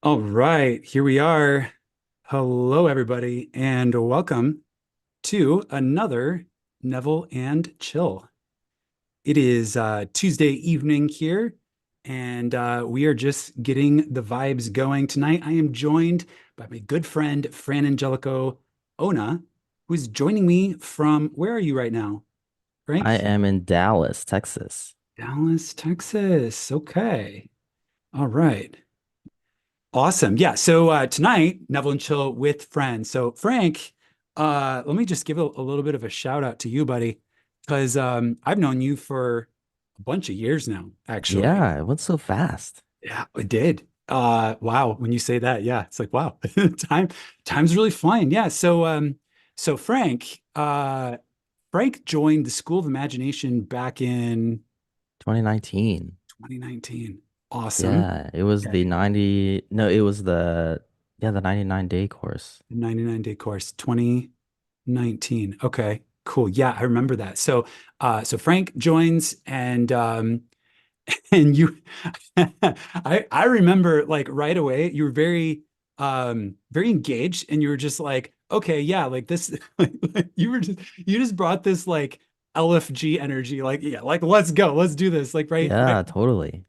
All right, here we are. Hello, everybody, and welcome to another Neville and Chill. It is Tuesday evening here, and we are just getting the vibes going. Tonight, I am joined by my good friend, Franangelico Ona, who's joining me from, where are you right now, I Frank? am in Dallas, Texas. Dallas, Texas. Okay. All right. Awesome. Yeah. So tonight, Neville and Chill with friends. So Frank, let me just give a little bit of a shout out to you, buddy, because I've known you for a bunch of years now, actually. Yeah, it went so fast. Yeah, I did. Wow, when you say that, yeah, it's like wow, time's really flying. Yeah. So Frank joined the School of Imagination back in 2019. 2019. Awesome. Yeah, it was Okay. the 90, no, it was the 99-day course. 99-day course, 2019. Okay, cool. Yeah, I remember that. So Frank joins and and you I remember like right away you were very engaged and you were just like, okay, yeah, like this you just brought this like LFG energy, like yeah, like let's go, let's do this. Like right. Yeah, totally.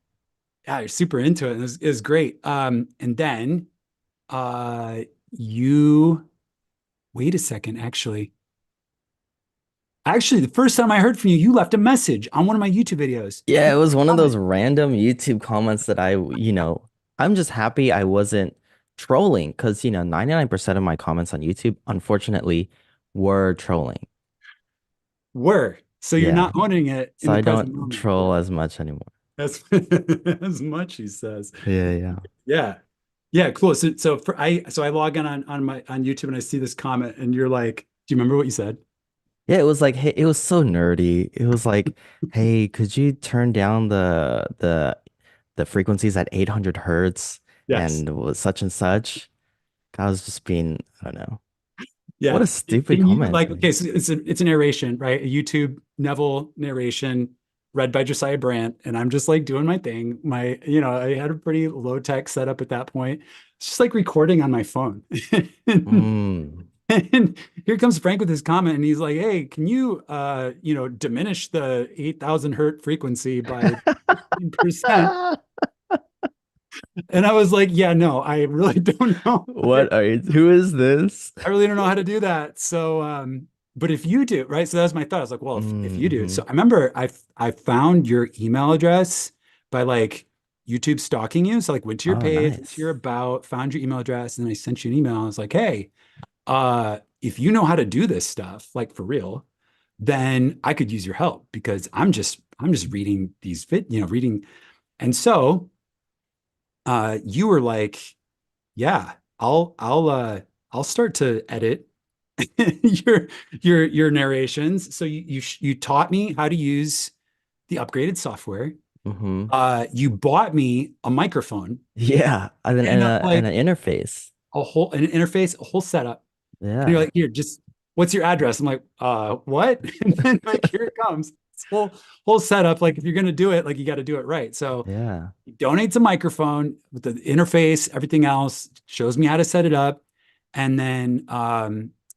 Yeah, you're super into it. And it was great. And then uh you wait a second, actually. Actually, the first time I heard from you, you left a message on one of my YouTube videos. Yeah, You it was one of those comment. random YouTube comments that I'm just happy I wasn't trolling because, 99% of my comments on YouTube, unfortunately, were trolling. Were. So you're Yeah, not owning it in so the I present don't moment. Yeah. troll as much anymore. That's as much, he says. Yeah, yeah. Yeah. Yeah, cool. So I log in on YouTube and I see this comment and you're like, do you remember what you said? Yeah, it was like, hey, it was so nerdy. It was like, hey, could you turn down the frequencies at 800 hertz Yes. and was such and such? I was just being, I don't know. What Yeah. a stupid Can you comment. like okay, so it's a narration, right? A YouTube Neville narration read by Josiah Brandt, and I'm just like doing my thing. I had a pretty low tech setup at that point. It's just like recording on my phone. Mm. And here comes Frank with his comment, and he's like, "Hey, can you diminish the 8,000 hertz frequency by 15%?" And I was like, "Yeah, no, I really don't know. Who is this? I really don't know how to do that. But if you do, right? So that's my thought. I was like, well, if you do. Mm-hmm. So I remember I found your email address by like YouTube stalking you. So like went to your Oh, page, went to your nice. about, found your email address, and then I sent you an email. I was like, hey, if you know how to do this stuff, like for real, then I could use your help because I'm just reading these reading. And so you were like, yeah, I'll start to edit your your narrations. So you taught me how to use the upgraded software. Mm-hmm. You bought me a microphone Yeah, and then and and like an interface. an interface, a whole setup. And you're Yeah, like, here, just what's your address? I'm like, what? And then like here it comes. This whole setup. Like if you're gonna do it, like you got to do it right. So yeah. he donates a microphone with the interface, everything else, shows me how to set it up, and then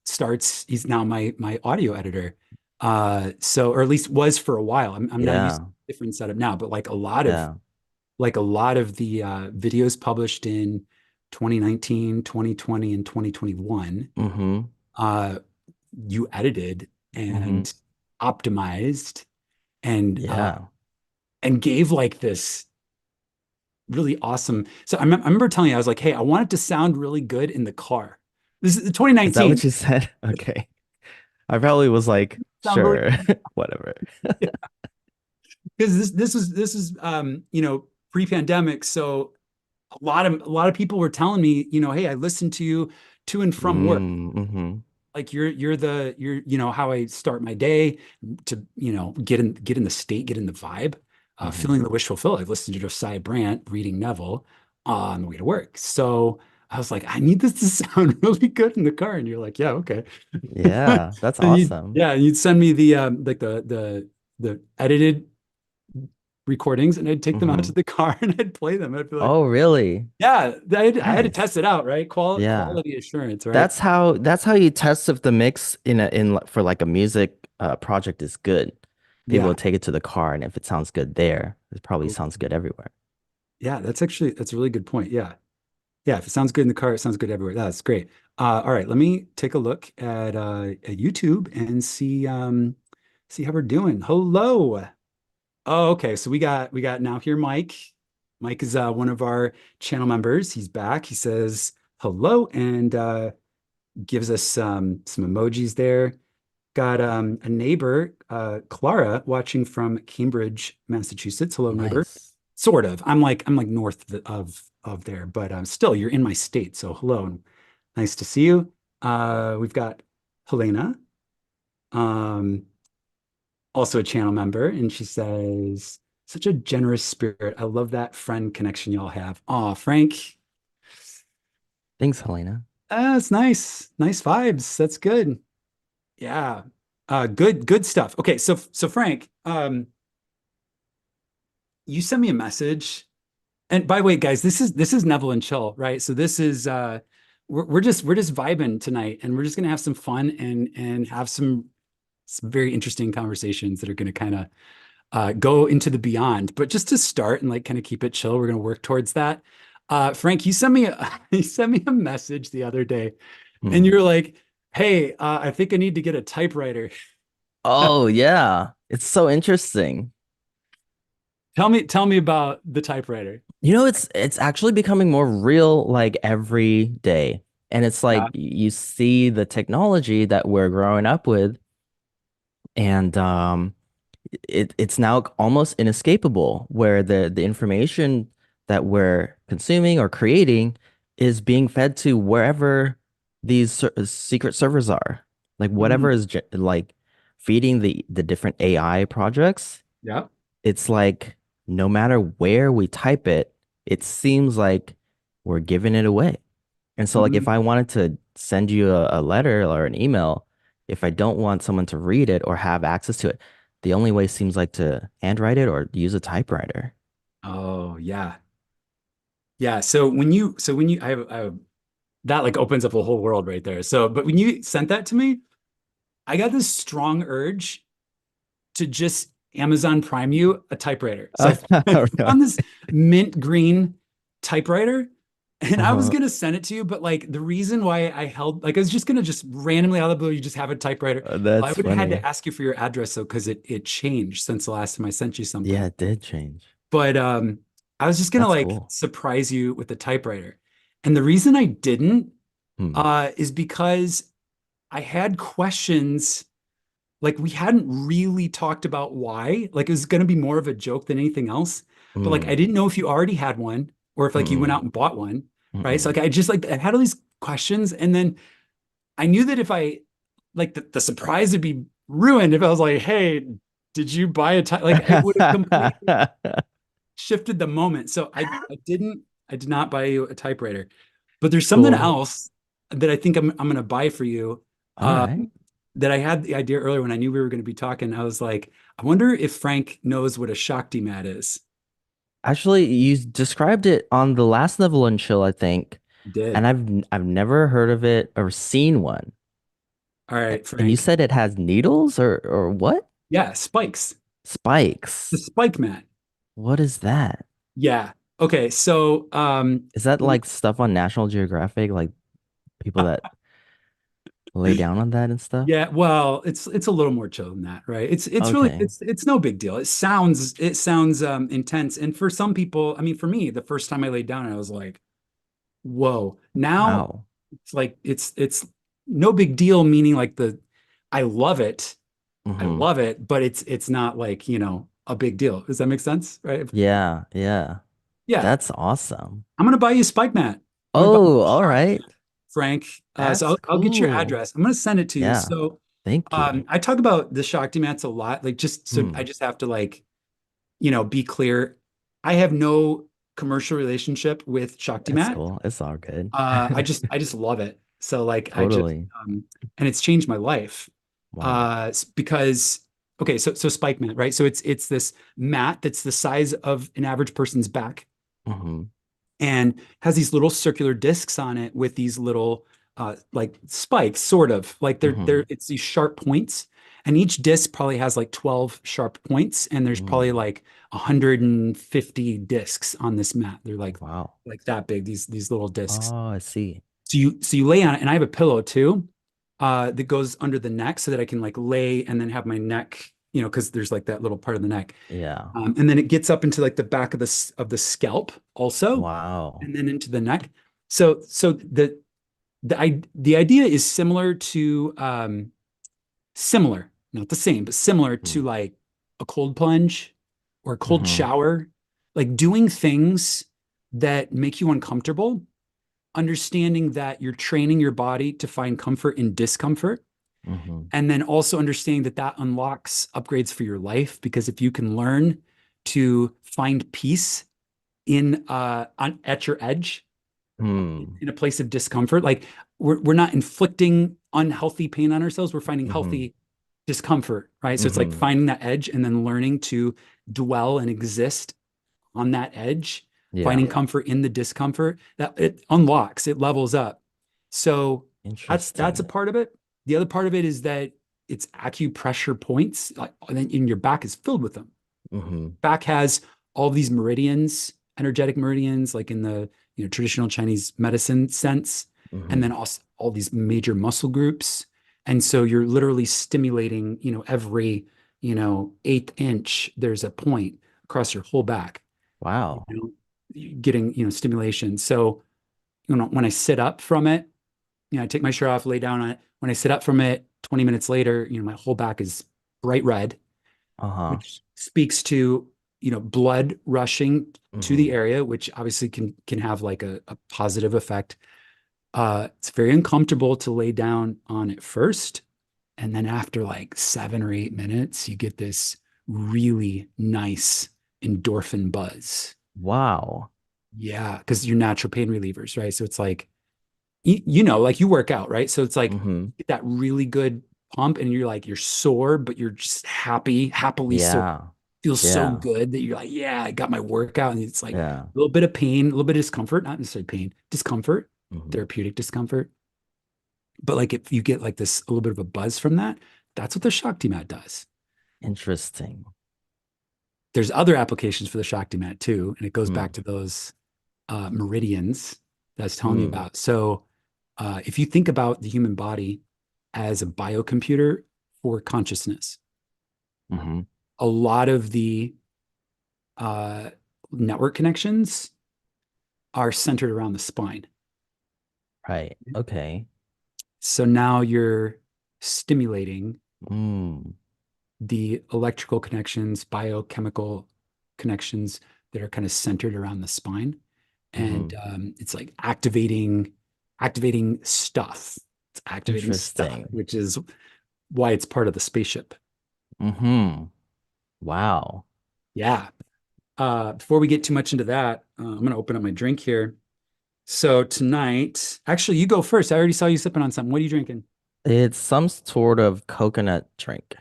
starts. He's now my audio editor. So or at least was for a while. I'm now using Yeah, a different setup now, but yeah. like a lot of the videos published in 2019, 2020, and 2021, Mm-hmm. uh, you edited Mm-hmm. and optimized and Yeah. gave like this really awesome. So I remember telling you, I was like, hey, I want it to sound really good in the car. This is Is that 2019. what you said? Okay. I probably was like, Sound really sure, whatever. because this is pre-pandemic. So a lot of people were telling me, hey, I listened to you to and from work. Mm-hmm. Like you're how I start my day to get in the state, get in the vibe, Mm-hmm. feeling the wish fulfilled. I've listened to Josiah Brandt reading Neville on the way to work. So I was like, I need this to sound really good in the car. And you're like, yeah, okay. Yeah, that's And you awesome. yeah, and you'd send me the like the edited recordings and I'd take them out Hmm. to the car and I'd play them. I'd be like, Oh, really? yeah, I had to test Nice. it out, right? Yeah. Quality assurance, right? That's how you test if the mix for like a music project is good. People Yeah. will take it to the car, and if it sounds good there, it probably Oh, sounds good everywhere. yeah, that's a really good point. Yeah. Yeah, if it sounds good in the car, it sounds good everywhere. That's great. All right, let me take a look at YouTube and see how we're doing. Hello. Oh, okay. So we got now here Mike. Mike is one of our channel members. He's back. He says hello and gives us some emojis there. Got a neighbor, Clara, watching from Cambridge, Massachusetts. Hello, neighbor. Nice. Sort of. I'm like north of there, but still, you're in my state. So hello, nice to see you. We've got Helena, um, also a channel member, and she says, "Such a generous spirit. I love that friend connection y'all have." Aw, Frank. Thanks, Helena. It's nice. Nice vibes. That's good. Yeah. Good stuff. Okay, so Frank, you sent me a message. And by the way, guys, this is Neville and Chill, right? So this is we're just vibing tonight and we're just gonna have some fun and have some very interesting conversations that are gonna kind of go into the beyond. But just to start and like kind of keep it chill, we're gonna work towards that. Frank, you sent me you sent me a message the other day and Hmm. you're like, hey, I think I need to get a typewriter. Oh, yeah. It's so interesting. Tell me about the typewriter. It's actually becoming more real like every day. And it's like Yeah. you see the technology that we're growing up with, and it's now almost inescapable where the information that we're consuming or creating is being fed to wherever these secret servers are. Like Mm, whatever is like feeding the different AI projects, yeah. it's like no matter where we type it, it seems like we're giving it away. And so like if Mm, I wanted to send you a letter or an email, if I don't want someone to read it or have access to it, the only way seems like to handwrite it or use a typewriter. oh yeah. Yeah. So when you I have that like opens up a whole world right there. So but when you sent that to me, I got this strong urge to just Amazon Prime you a typewriter. So I Really? found this mint green typewriter and I was Uh-huh. gonna send it to you, but like the reason why I held like I was just gonna just randomly out of the blue, you just have a typewriter. Well, I That's would have had funny. to ask you for your address though, because it changed since the last time I sent you Yeah, something. it did change. But I was just gonna That's like cool. surprise you with the typewriter. And the reason I didn't Hmm. is because I had questions like we hadn't really talked about why. Like it was gonna be more of a joke than anything else. But like I Hmm. didn't know if you already had one or if like you went Mm-mm. out and bought one, right? So Mm-mm. like I just like I had all these questions and then I knew that if I like the surprise would be ruined if I was like, hey, did you buy a like it would have completely shifted the moment. So I did not buy you a typewriter. But there's something Cool. else that I think I'm gonna buy for you. All right. That I had the idea earlier when I knew we were going to be talking. I was like, I wonder if Frank knows what a shakti mat is. Actually, you described it on the last Neville and Chill, I think, He and did. I've never heard of it or seen one. All right, And you Frank. said it has needles or what? Yeah, spikes. The Spikes. spike mat. What is that? Yeah. Okay. So Is that like stuff on National Geographic, like people that lay down on that and stuff? yeah, well, it's a little more chill than that, right? It's really Okay. it's no big deal. It sounds intense. And for some people, I mean, for me, the first time I laid down, I was like, whoa. Now Wow. it's like it's no big deal, meaning like the I love it. I Hmm. love it, but it's not like, a big deal. Does that make sense? Right? Yeah, yeah. Yeah. That's awesome. I'm gonna buy you a Spike Mat. I'm gonna buy you Oh, a all Shakti right. Mat, Frank. So That's I'll get your cool. address. I'm gonna send it to you. Yeah. So Thank you. I talk about the Shakti Mats a lot, like just so I Hmm. just have to like, be clear. I have no commercial relationship with Shakti It's Mat. cool. It's all good. I just love it. So like I just Totally. and it's changed my life. Wow. Because okay, so Spike Mat, right? So it's this mat that's the size of an average person's back Mm-hmm. and has these little circular discs on it with these little like spikes, sort of like they're Mm-hmm. it's these sharp points. And each disc probably has like 12 sharp points, and there's probably Mm. like 150 discs on this mat. They're Wow. like that big, these little discs. Oh, I see. So you lay on it, and I have a pillow too, that goes under the neck so that I can like lay and then have my neck, because there's like that little part of the neck. Yeah. And then it gets up into like the back of the scalp also, Wow. and then into the neck. So the idea is similar, not the same, but similar to like a cold plunge or a cold Mm-hmm. shower, like doing things that make you uncomfortable, understanding that you're training your body to find comfort in discomfort, Mm-hmm. and then also understanding that that unlocks upgrades for your life. Because if you can learn to find peace at your edge, Mm. in a place of discomfort, like we're not inflicting unhealthy pain on ourselves, we're finding Mm-hmm. healthy discomfort, right? So it's like Mm-hmm. finding that edge and then learning to dwell and exist on that edge, Yeah. finding comfort in the discomfort, that it unlocks, it levels up. So that's a Interesting. part of it. The other part of it is that it's acupressure points, like, and then in your back is filled with them. Mm-hmm. Back has all these meridians, energetic meridians, like in the traditional Chinese medicine sense, and Mm-hmm. then also all these major muscle groups. And so you're literally stimulating, every, eighth inch, there's a point across your whole back, you Wow. know, getting, stimulation. So, when I sit up from it, I take my shirt off, lay down on it. When I sit up from it, 20 minutes later, my whole back is bright red, Uh-huh. which speaks to blood rushing to the Mm-hmm. area, which obviously can have like a positive effect. It's very uncomfortable to lay down on it first, and then after like 7 or 8 minutes you get this really nice endorphin buzz. Wow. Yeah, because you're natural pain relievers, right? So it's like like you work out, right? So it's like Mm-hmm. get that really good pump, and you're sore, but you're just happily sore. Yeah. Feels so Yeah. good that you're like, yeah, I got my workout. And it's like a Yeah. little bit of pain, a little bit of discomfort, not necessarily pain, discomfort, Mm-hmm. therapeutic discomfort. But like if you get like this a little bit of a buzz from that, that's what the Shakti mat does. Interesting. There's other applications for the Shakti mat too, and it goes back Mm. to those meridians that I was telling you Mm. about. So if you think about the human body as a biocomputer for consciousness, Mm-hmm. a lot of the uh, network connections are centered around the spine. Right. Okay. So now you're stimulating Mm. the electrical connections, biochemical connections that are kind of centered around the spine. And Mm-hmm. it's like activating stuff. It's activating stuff, Interesting. which is why it's part of the spaceship. Mm-hmm. Wow. Yeah. Before we get too much into that, I'm going to open up my drink here. So tonight, actually, you go first. I already saw you sipping on something. What are you drinking? It's some sort of coconut drink.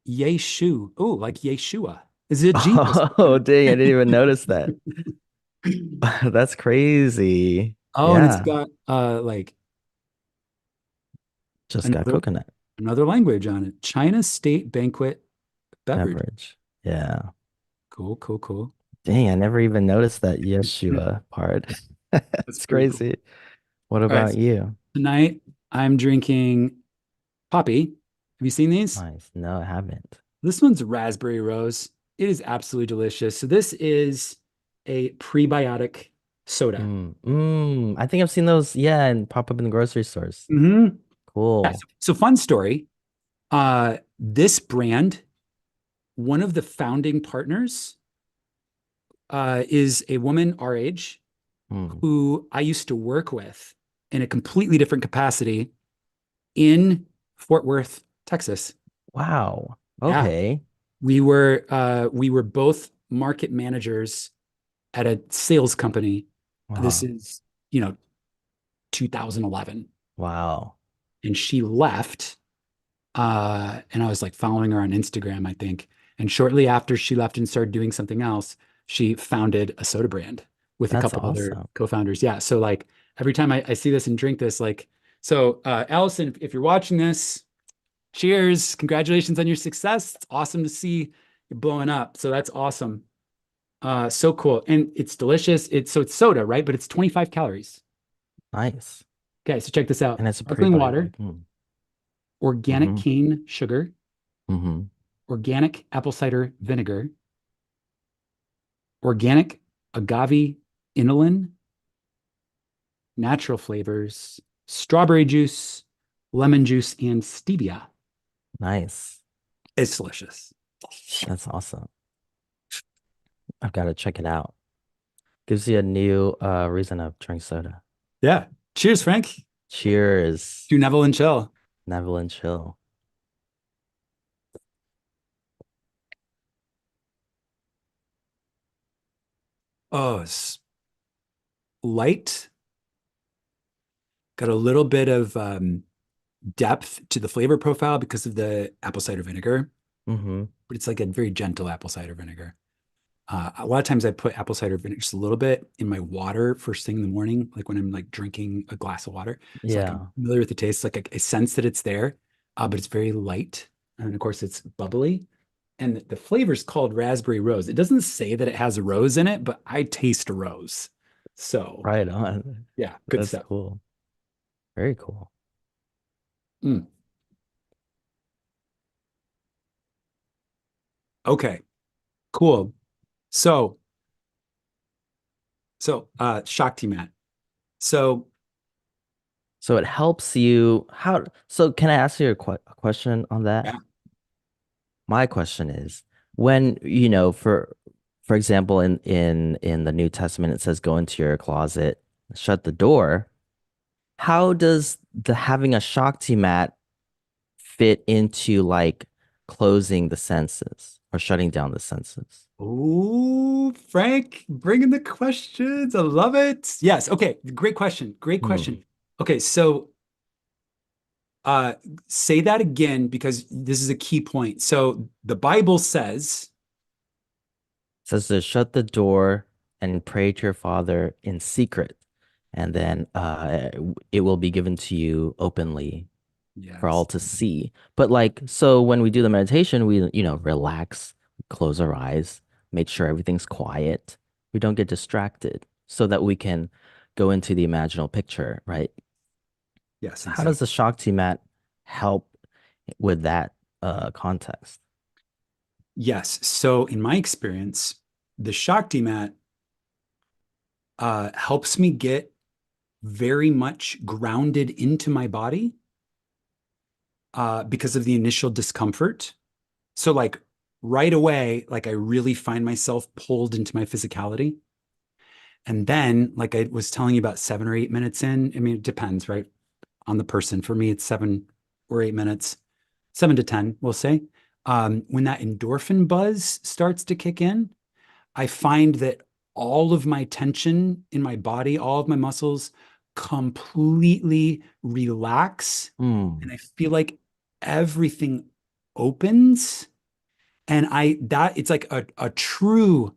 Yeshu. Oh, like Yeshua. Is it Jesus? Oh, dang, I didn't even notice that. That's crazy. Oh, and it's Yeah, got like just got another coconut another language on it. China State Banquet Beverage. beverage. Yeah. Cool, cool, cool. Dang, I never even noticed that Yeshua part. That's It's pretty cool. crazy. What All right, about so you? tonight I'm drinking Poppy. Have you seen these? Nice. No, I haven't. This one's raspberry rose. It is absolutely delicious. So this is a prebiotic soda. I think I've seen those, yeah, and pop up in the grocery stores. Hmm. Yeah, Cool. so fun story. This brand, one of the founding partners, is a woman our age Mm. who I used to work with in a completely different capacity in Fort Worth, Texas. Wow. Yeah, Okay. we were both market managers at a sales company. This Uh-huh. is, 2011, Wow. and she left And I was like following her on Instagram, I think. And shortly after she left and started doing something else, she founded a soda brand with a That's couple other awesome. co-founders. Yeah. So like every time I see this and drink this, like, so Allison, if you're watching this, cheers. Congratulations on your success. It's awesome to see you blowing up. So that's awesome. So cool. And it's delicious. It's soda, right? But it's 25 calories. Nice. Okay, so check this out. And it's a Sparkling water, prebiotic. organic Mm-hmm. cane sugar, Mm-hmm. organic apple cider vinegar, organic agave inulin, natural flavors, strawberry juice, lemon juice, and stevia. Nice. It's delicious. That's awesome. I've got to check it out. Gives you a new reason to drink soda. Yeah. Cheers, Frank. Cheers, To Neville and Chill. Neville and chill. Oh, it's light. Got a little bit of depth to the flavor profile because of the apple cider vinegar, Mm-hmm. but it's like a very gentle apple cider vinegar. A lot of times I put apple cider vinegar just a little bit in my water first thing in the morning, like when I'm like drinking a glass of water. So like I'm Yeah. familiar with the taste, like I sense that it's there, but it's very light. And of course it's bubbly. And the flavor is called raspberry rose. It doesn't say that it has a rose in it, but I taste a rose. So Right on. yeah, good That's stuff. cool. Very cool. Mm, okay, cool. So, Shakti Mat. So So it helps you so can I ask you a question on that? yeah, My question is when, for example, in the New Testament it says go into your closet, shut the door. How does the having a Shakti mat fit into like closing the senses or shutting down the senses? oh, Frank, bringing the questions. I love it. Yes. Okay. Great question. Great Hmm. question. Okay. So, uh, say that again because this is a key point. So the Bible says, It says to shut the door and pray to your father in secret, and then it will be given to you openly for all yes, to see. But like, so when we do the meditation, we, relax, close our eyes, make sure everything's quiet. We don't get distracted so that we can go into the imaginal picture, right? yes, So how does the exactly. Shakti mat help with that context? Yes. So in my experience, the Shakti mat helps me get very much grounded into my body because of the initial discomfort. So like right away, like I really find myself pulled into my physicality. And then, like I was telling you about 7 or 8 minutes in, I mean, it depends, right? On the person. For me, it's 7 or 8 minutes, 7 to 10, we'll say. When that endorphin buzz starts to kick in, I find that all of my tension in my body, all of my muscles completely relax. And Hmm. I feel like everything opens. And it's like a true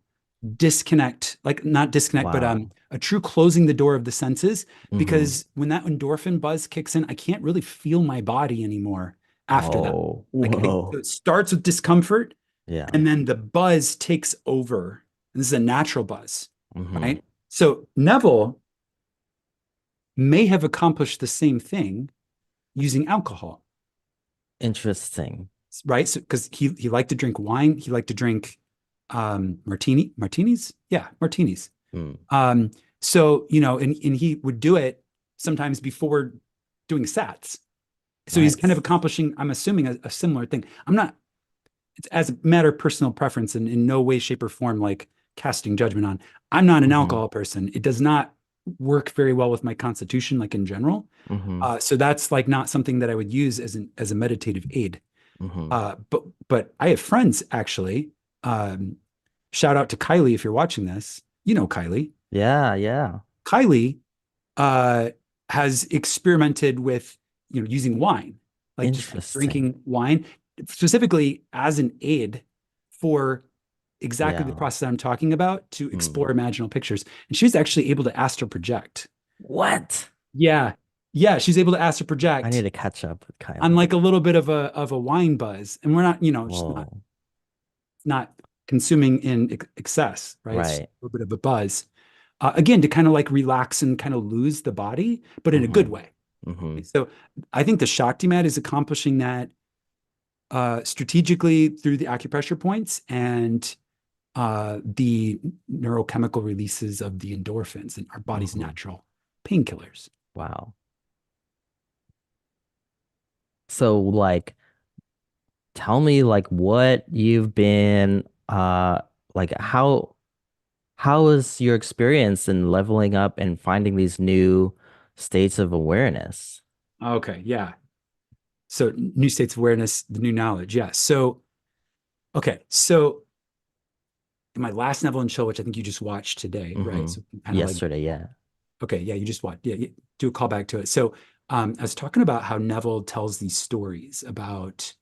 disconnect, like not disconnect, but Wow. a true closing the door of the senses. Mm-hmm. Because when that endorphin buzz kicks in, I can't really feel my body anymore after that. Oh, Like whoa. it starts with discomfort Yeah. and then the buzz takes over. And this is a natural buzz, Mm-hmm. right? So Neville may have accomplished the same thing using alcohol, Interesting. right? So because he liked to drink wine, he liked to drink martinis, yeah, martinis. Hmm. Um, so and he would do it sometimes before doing sats. So he's kind of Nice. accomplishing, I'm assuming, a similar thing. I'm not, it's as a matter of personal preference and in no way, shape, or form like casting judgment on. I'm not an Mm-hmm. alcohol person. It does not work very well with my constitution, like in general. Mm-hmm. So that's like not something that I would use as a meditative aid. Mm-hmm. But I have friends actually. Um, Shout out to Kylie if you're watching this. You know Kylie. Yeah, yeah. Kylie uh, has experimented with using wine. like just like Interesting. drinking wine, specifically as an aid for exactly the Yeah. process that I'm talking about to Hmm. explore imaginal pictures. And she was actually able to astral project. What? Yeah. Yeah, she's able to astral I need project to catch up with on Kylie. like a little bit of a wine buzz. And we're not, she's Whoa. not consuming in excess, right? It's just Right. a little bit of a buzz. Again, to kind of like relax and kind of lose the body, but in a good Mm-hmm. way. Mm-hmm. So I think the Shakti mat is accomplishing that strategically through the acupressure points and the neurochemical releases of the endorphins and our body's Mm-hmm. natural painkillers. Wow. So like tell me like what you've been like how is your experience in leveling up and finding these new states of awareness? Okay, yeah. So new states of awareness, the new knowledge. Yeah. So okay, so in my last Neville and Chill, which I think you just watched today, right? Mm-hmm. So kind of like, Yesterday, yeah. okay, yeah, you just watched, yeah, do a callback to it. So I was talking about how Neville tells these stories about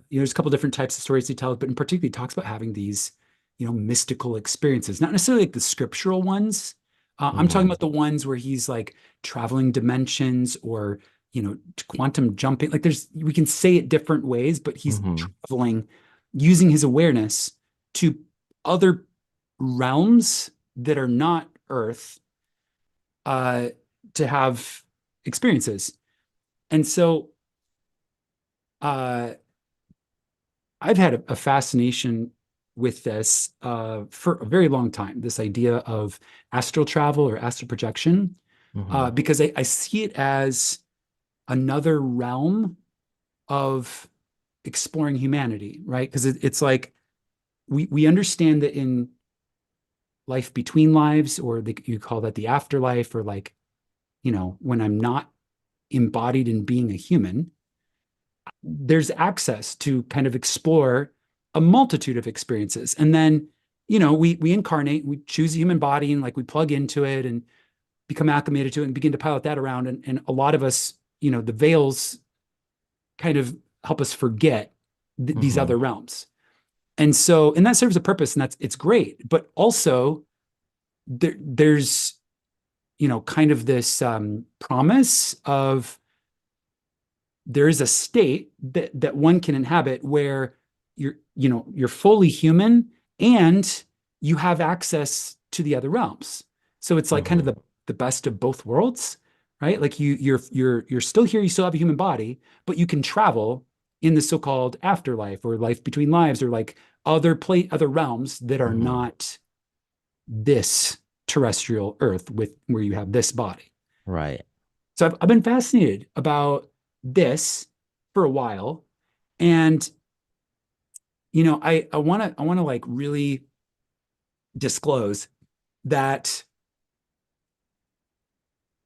there's a couple different types of stories he tells, but in particular, he talks about having these, mystical experiences, not necessarily like the scriptural ones. I'm talking Mm-hmm. about the ones where he's like traveling dimensions or, quantum jumping. Like we can say it different ways, but he's Mm-hmm. traveling using his awareness to other realms that are not Earth, uh, to have experiences. And so, uh, I've had a fascination with this for a very long time, this idea of astral travel or astral projection, Mm-hmm. because I see it as another realm of exploring humanity, right? Because it's like we understand that in life between lives, or you call that the afterlife, or like, when I'm not embodied in being a human, there's access to kind of explore a multitude of experiences. And then, we incarnate, we choose a human body and like we plug into it and become acclimated to it and begin to pilot that around. And a lot of us, the veils kind of help us forget these Mm-hmm. other realms. And that serves a purpose and it's great. But also there's, kind of this promise of there is a state that one can inhabit where you're fully human and you have access to the other realms. So it's like kind of Mm-hmm. the best of both worlds, right? Like you're still here, you still have a human body, but you can travel in the so-called afterlife or life between lives or like other realms that are Mm-hmm. not this terrestrial Earth with where you have this body. Right. So I've been fascinated about this for a while. And, I want to like really disclose that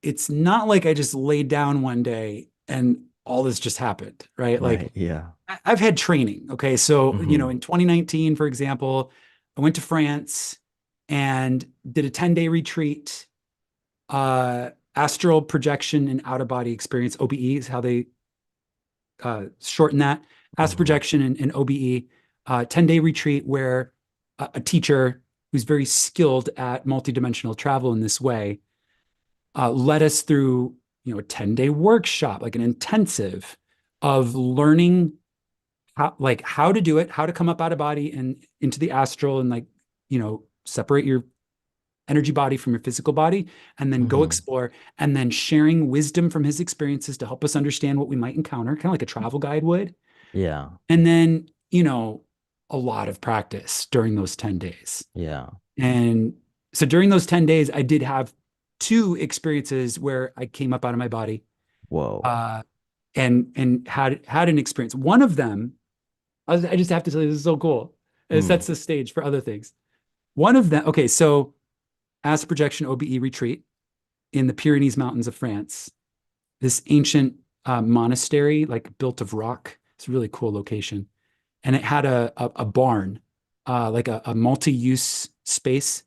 it's not like I just laid down one day and all this just happened, right? Like Right. Yeah. I've had training. Okay. So, Mm-hmm. in 2019, for example, I went to France and did a 10-day retreat, astral projection and out of body experience. OBE is how they shorten that, astral Mm-hmm. projection and OBE, 10-day retreat where a teacher who's very skilled at multidimensional travel in this way led us through, a 10-day workshop, like an intensive of learning how to do it, how to come up out of body and into the astral and like, separate your energy body from your physical body and then go Mm-hmm. explore and then sharing wisdom from his experiences to help us understand what we might encounter, kind of like a travel guide would. Yeah. And then, a lot of practice during those 10 days. Yeah. And so during those 10 days, I did have two experiences where I came up out of my body Whoa. uh, and had an experience. One of them, I just have to tell you, this is so cool. It Mm. sets the stage for other things. One of them, okay, so astral projection OBE retreat in the Pyrenees Mountains of France, this ancient monastery, like built of rock. It's a really cool location. And it had a barn, like a multi-use space,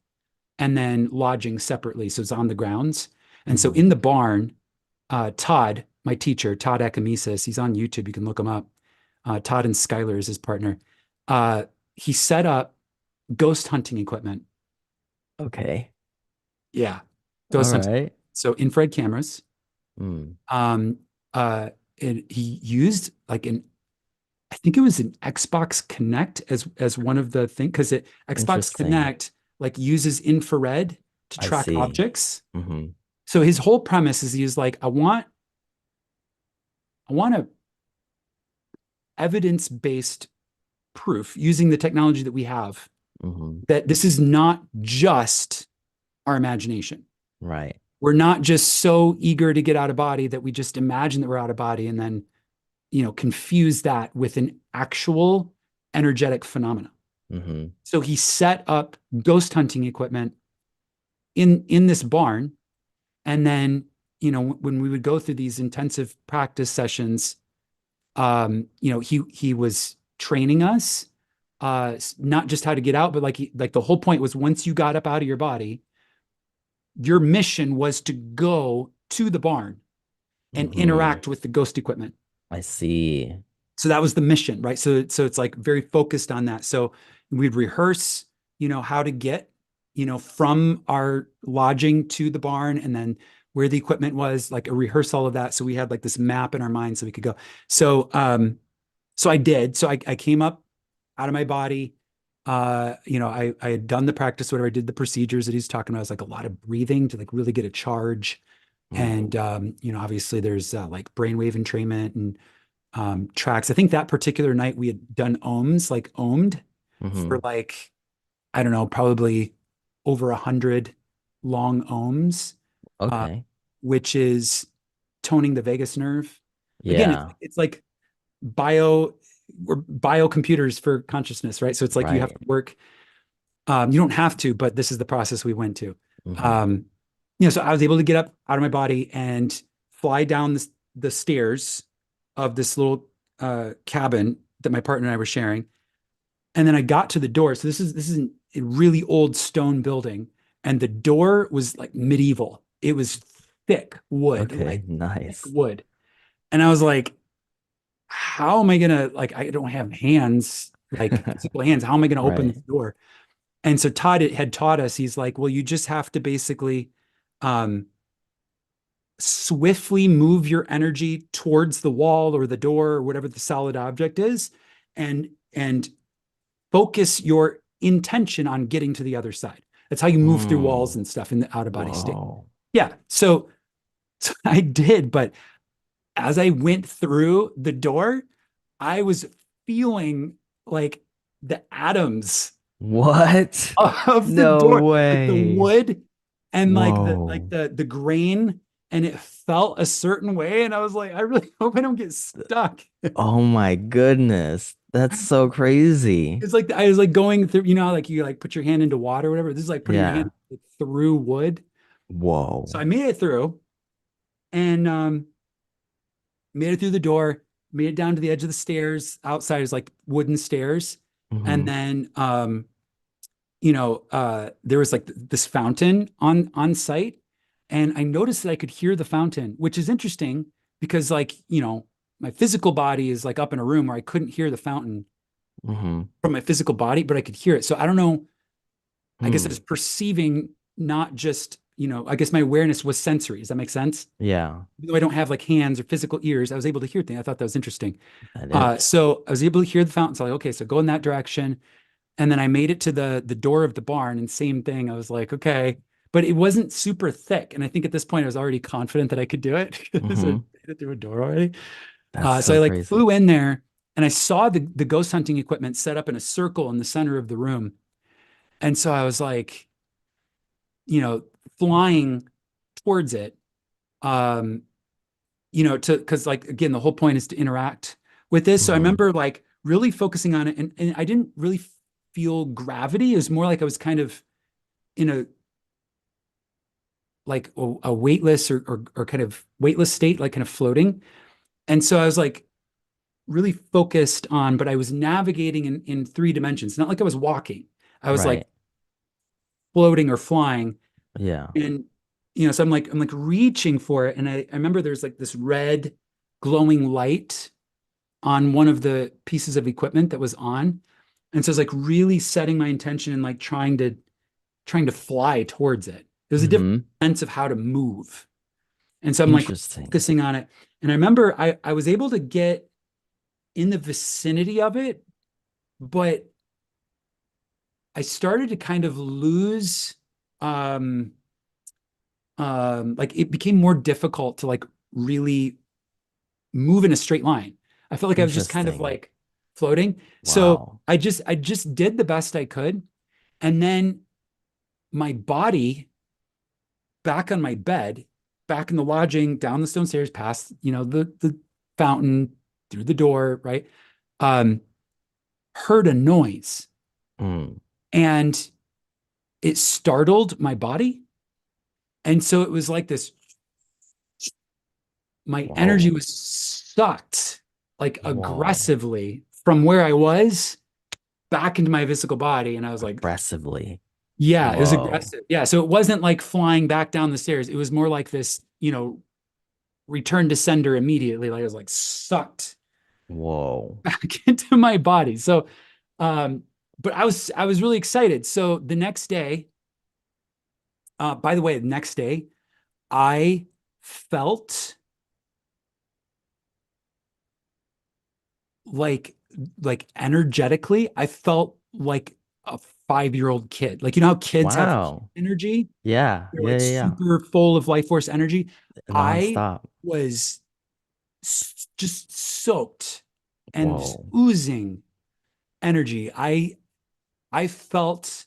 and then lodging separately. So it's on the grounds. And so Mm-hmm. in the barn, Todd my teacher, Todd Acamesis. He's on YouTube. You can look him up. Todd and Skylar is his partner. He set up ghost hunting equipment. Okay. Yeah, All ghost hunting. right. So infrared cameras. Mm, Um, and he used like I think it was an Xbox Connect as one of the things because it Xbox interesting. Connect like uses infrared to I track see. objects. Hmm. So his whole premise is he's like, I want a evidence-based proof using the technology that we have Hmm. that this is not just our imagination. Right. We're not just so eager to get out of body that we just imagine that we're out of body and then, confuse that with an actual energetic phenomena. Hmm. So he set up ghost hunting equipment in this barn, and then when we would go through these intensive practice sessions, he was training us, not just how to get out, but like the whole point was once you got up out of your body, your mission was to go to the barn and Hmm. interact with the ghost equipment. I see. So that was the mission, right? So it's like very focused on that. So we'd rehearse, how to get, from our lodging to the barn and then where the equipment was, like a rehearsal of that. So we had like this map in our mind so we could go. So I did. So I came up out of my body. I had done the practice, whatever. I did the procedures that he's talking about. It was like a lot of breathing to like really get a charge. Mm. And obviously there's like brainwave entrainment and tracks. I think that particular night we had done ohms, like ohmed for Hmm. like, I don't know, probably over 100 long ohms, uh, Okay. which is toning the vagus nerve. Again, it's Yeah. it's like bio we're biocomputers for consciousness, right? So it's like you have Right. to work. You don't have to, but this is the process we went to. Hmm. Um, so I was able to get up out of my body and fly down the stairs of this little cabin that my partner and I were sharing. And then I got to the door. So this is a really old stone building, and the door was like medieval. It was thick wood, Okay. like thick Nice. wood. And I was like, how am I gonna like I don't have hands, like physical hands. How am I gonna open Right. this door? And so Todd had taught us, he's like, well, you just have to basically um swiftly move your energy towards the wall or the door or whatever the solid object is, and focus your intention on getting to the other side. That's how you move through walls Mm. and stuff in the out of body state. Whoa. Yeah. So I did, but as I went through the door, I was feeling like the atoms What? of the No door, like the way. wood and like the like Whoa. the grain, and it felt a certain way. And I was like, I really hope I don't get stuck. Oh my goodness. That's so crazy. It's like I was like going through, like you like put your hand into water or whatever. This is like putting your hand Yeah. like, through wood. So Whoa. I made it through and made it through the door, made it down to the edge of the stairs. Outside is like wooden stairs. And Hmm. then there was like this fountain on site, and I noticed that I could hear the fountain, which is interesting because like my physical body is like up in a room where I couldn't hear the fountain Hmm. from my physical body, but I could hear it. So I don't know. I guess I Hmm. was perceiving not just I guess my awareness was sensory. Does that make sense? Yeah, Even though I don't have like hands or physical ears, I was able to hear things. I thought that was interesting. that is. So I was able to hear the fountain. So like, okay, so go in that direction. And then I made it to the door of the barn, and same thing. I was like, okay, but it wasn't super thick. And I think at this point I was already confident that I could do it. So I Hmm. made it through a door already. That's So so I like crazy. flew in there, and I saw the ghost hunting equipment set up in a circle in the center of the room. And so I was like, you know, flying towards it. Um, to because like again, the whole point is to interact with this. So I Hmm. remember like really focusing on it, and I didn't really feel gravity. It was more like I was kind of in a like a weightless or kind of weightless state, like kind of floating. And so I was like really focused on, but I was navigating in three dimensions, not like I was walking. I was like Right. floating or flying. Yeah. And so I'm like reaching for it. And I remember there's like this red glowing light on one of the pieces of equipment that was on. And so I was like really setting my intention and like trying to fly towards it. There's a different Mm-hmm. sense of how to move. And so I'm like Interesting. focusing on it. And I remember I was able to get in the vicinity of it, but I started to kind of lose um like it became more difficult to like really move in a straight line. I felt like I was just kind of Interesting. like floating. So Wow. I just did the best I could. And then my body back on my bed, back in the lodging, down the stone stairs, past, the fountain, through the door, right? Um, heard a noise Mm. and it startled my body. And so it was like this, my energy Whoa. was sucked like Whoa. aggressively from where I was back into my physical body. And I was like, Aggressively. yeah, it was Whoa. aggressive. Yeah. So it wasn't like flying back down the stairs. It was more like this, return to sender immediately. Like I was like sucked Whoa. back into my body. So, um, but I was really excited. So the next day, by the way, the next day, I felt like like energetically, I felt like a 5-year-old kid. Like how kids have Wow. energy, Yeah. they're Yeah. like Yeah. Yeah. super full of life force energy. I Nonstop. was just soaked and just Whoa. oozing energy. I felt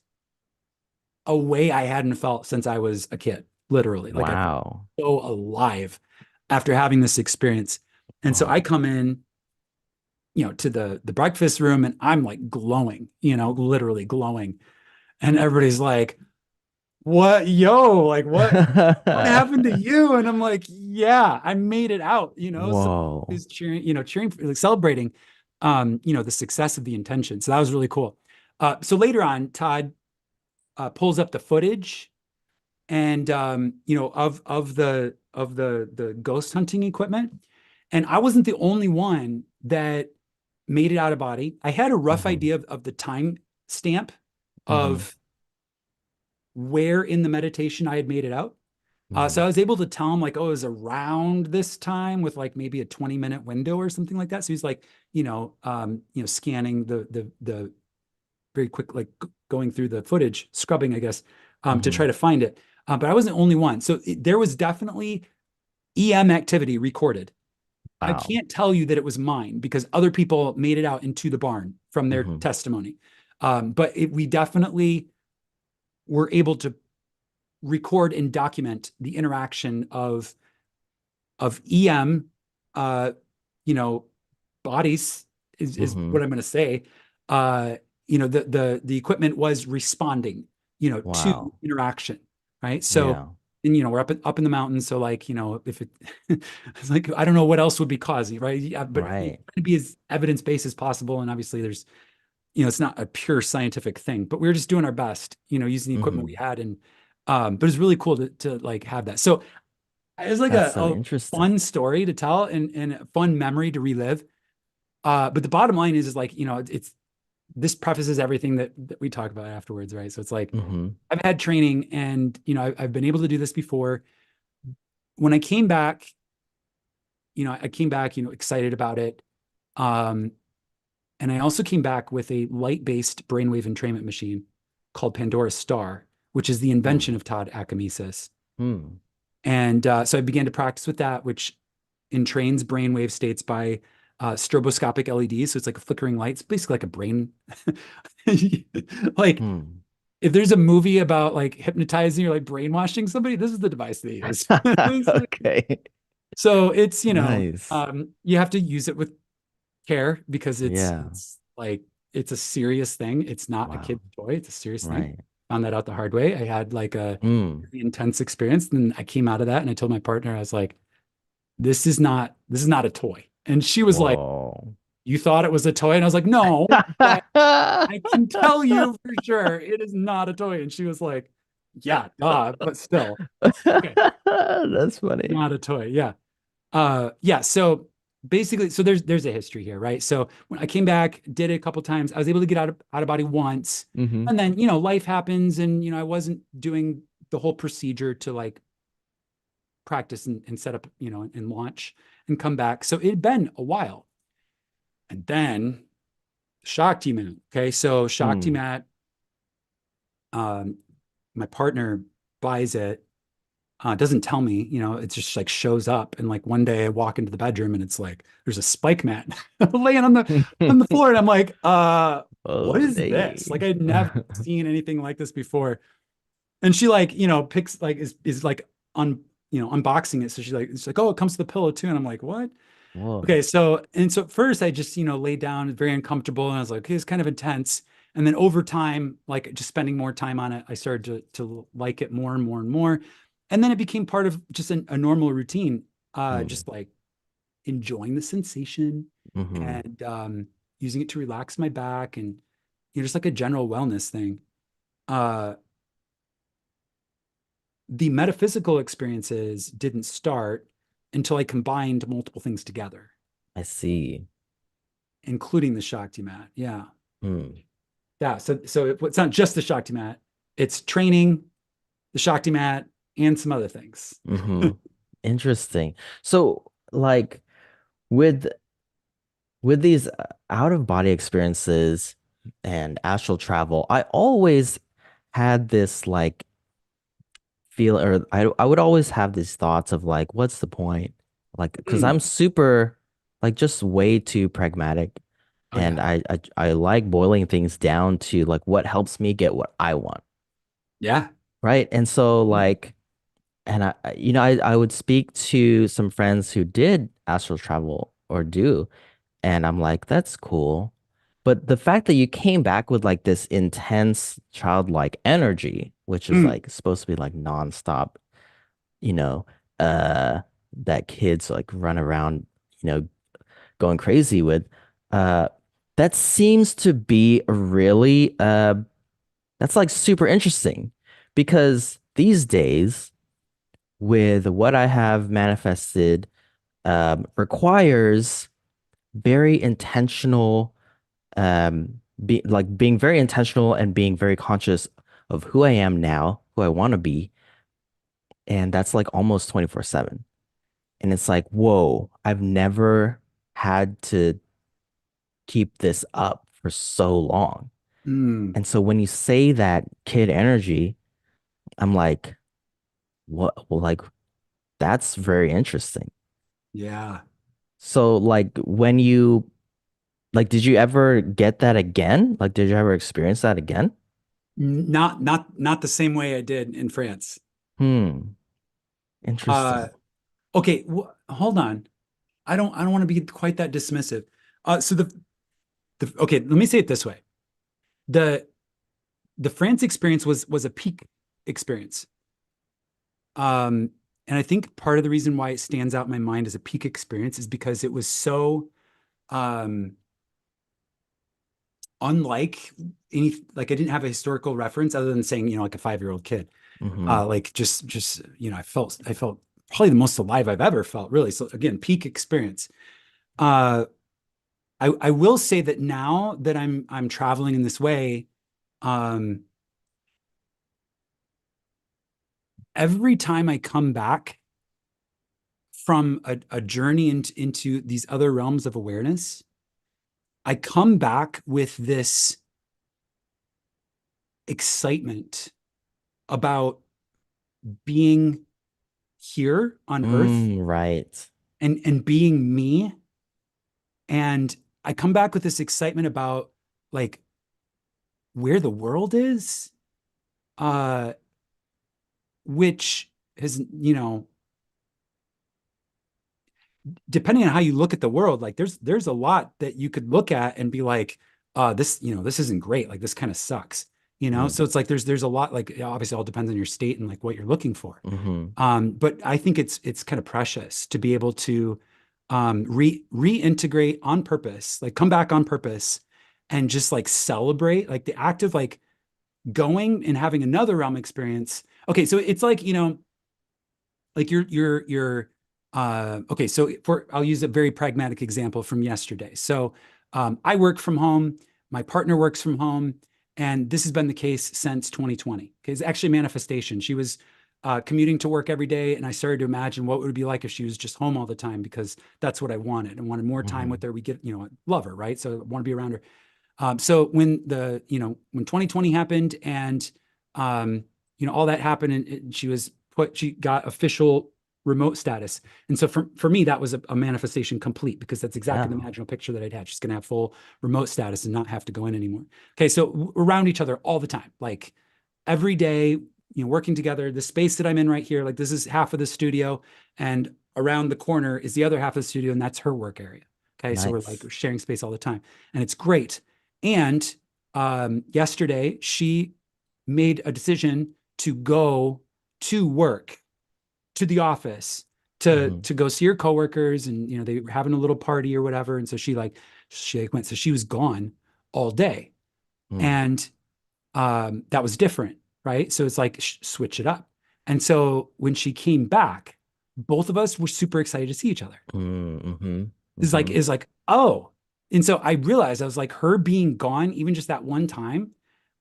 a way I hadn't felt since I was a kid, literally. Like I felt Wow. so alive after having this experience. And so I Wow. come in, to the breakfast room and I'm like glowing, literally glowing. And everybody's like, "What, yo, like what happened to you?" And I'm like, "Yeah, I made it out, So Whoa. he's cheering, cheering, like celebrating the success of the intention. So that was really cool. So later on, Todd pulls up the footage and of the ghost hunting equipment. And I wasn't the only one that made it out of body. I had a rough Mm-hmm. idea of the time stamp Mm-hmm. of where in the meditation I had made it out. So Mm-hmm. I was able to tell him like, oh, it was around this time with like maybe a 20-minute window or something like that. So he's like, scanning the very quick, like going through the footage, scrubbing, I guess, to Mm-hmm. try to find it. But I wasn't the only one. So there was definitely EM activity recorded. I Wow. can't tell you that it was mine because other people made it out into the barn from their Mm-hmm. testimony. But we definitely were able to record and document the interaction of EM, uh, you know, bodies is Mm-hmm. what I'm going to say. Uh, the equipment was responding, to Wow. interaction, right? So, Yeah. and we're up in the mountains, so like if it, it's like I don't know what else would be causing, right? Yeah, but Right. to be as evidence based as possible, and obviously there's it's not a pure scientific thing, but we were just doing our best, using the equipment we Mm-hmm. had, and but it's really cool to like have that. So it was like That's a, so a interesting. fun story to tell and a fun memory to relive. But the bottom line is like, it's this prefaces everything that we talk about afterwards, right? So it's like Mm-hmm. I've had training and I've been able to do this before. When I came back, I came back, excited about it. Um, and I also came back with a light-based brainwave entrainment machine called Pandora Star, which is the invention Hmm. of Todd Acamesis. Hmm. And so I began to practice with that, which entrains brainwave states by stroboscopic LEDs. So it's like a flickering light. It's basically like a brain. Like Hmm. if there's a movie about like hypnotizing or like brainwashing somebody, this is the device they use. Okay. So it's, Nice. you have to use it with care because it's Yeah. it's like it's a serious thing. It's not a Wow. kid's toy. It's a serious thing. Right. Found that out the hard way. I had like a Hmm. really intense experience, and I came out of that and I told my partner, I was like, this is not a toy. And she was like, Whoa. you thought it was a toy? And I was like, no, but I can tell you for sure it is not a toy. And she was like, Yeah, but still. Okay. That's funny. Not a toy. Yeah. Yeah. So basically, so there's a history here, right? So when I came back, did it a couple times, I was able to get out of body once. Hmm. And then, life happens and I wasn't doing the whole procedure to like practice and set up, and launch and come back. So it had been a while. And then Shakti Mat. Okay. So Shakti Mm. Mat, um, my partner buys it, doesn't tell me, it just like shows up. And like one day I walk into the bedroom and it's like there's a Spike Mat laying on the floor. And I'm like, what Oh, is this? Like dang. I'd never seen anything like this before. And she like, picks like is like unboxing it. So she's like, oh, it comes to the pillow too. And I'm like, what? Whoa. Okay, so at first I just, laid down, very uncomfortable, and I was like, okay, it's kind of intense. And then over time, like just spending more time on it, I started to like it more and more and more. And then it became part of just a normal routine, Mm. just like enjoying the sensation Hmm. and using it to relax my back and just like a general wellness thing. Uh, the metaphysical experiences didn't start until I combined multiple things together, I see. including the Shakti mat. Yeah. Mm. Yeah, so it's not just the Shakti mat, it's training, the Shakti mat, and some other things. Hmm. Interesting. So, like with these out of body experiences and astral travel, I always had this like feel, or I would always have these thoughts of like, what's the point? Like, because Mm. I'm super like just way too pragmatic, Oh and yeah. I like boiling things down to like what helps me get what I want, Yeah. right? And so like, and I would speak to some friends who did astral travel or do, and I'm like, that's cool. But the fact that you came back with like this intense childlike energy, which is Mm. like supposed to be like nonstop, you know, uh, that kids like run around, you know, going crazy with, uh, that seems to be really, that's like super interesting because these days, with what I have manifested, requires very intentional, being very intentional and being very conscious of who I am now, who I want to be. And that's like almost 24/7. And it's like, whoa, I've never had to keep this up for so long. Mm. And so when you say that kid energy, I'm like, what? Well, like, that's very interesting. Yeah. So, like, when you, like, did you ever get that again? Like, did you ever experience that again? Not the same way I did in France. Hmm. Uh, Interesting. okay, hold on. I don't want to be quite that dismissive. So the okay, let me say it this way. The the France experience was a peak experience. Um, and I think part of the reason why it stands out in my mind as a peak experience is because it was so um unlike any, like I didn't have a historical reference other than saying, like a 5-year-old kid. Hmm. Like just, I felt probably the most alive I've ever felt, really. So again, peak experience. Uh I will say that now that I'm traveling in this way, um, every time I come back from a journey into these other realms of awareness, I come back with this excitement about being here on Earth Mm, right. and being me. And I come back with this excitement about like where the world is, uh, which has, depending on how you look at the world, like there's a lot that you could look at and be like, this isn't great. Like this kind of sucks, Mm. So it's like there's a lot, like obviously all depends on your state and like what you're looking for. Hmm. But I think it's kind of precious to be able to reintegrate on purpose, like come back on purpose and just like celebrate like the act of like going and having another realm experience. Okay, so it's like, like okay, so I'll use a very pragmatic example from yesterday. So I work from home, my partner works from home, and this has been the case since 2020. Okay, it's actually manifestation. She was commuting to work every day, and I started to imagine what would it be like if she was just home all the time, because that's what I wanted. I wanted more time with her. We get, I love her, right? So I want to be around her. So when when 2020 happened and, all that happened, and she got official remote status. And so for me, that was a manifestation complete, because that's exactly the Yeah. imaginal picture that I'd had. She's going to have full remote status and not have to go in anymore. Okay. So around each other all the time, like every day, working together. The space that I'm in right here, like this is half of the studio, and around the corner is the other half of the studio, and that's her work area. Okay. So we're Nice. sharing space all the time, and it's great. And yesterday, she made a decision to go to work, to the office, to go see her coworkers, and they were having a little party or whatever. And so she went. So she was gone all day, Mm. and that was different, right? So it's like switch it up. And so when she came back, both of us were super excited to see each other. Mm-hmm. It's like, Mm-hmm. oh. And so I realized, I was like, her being gone, even just that one time,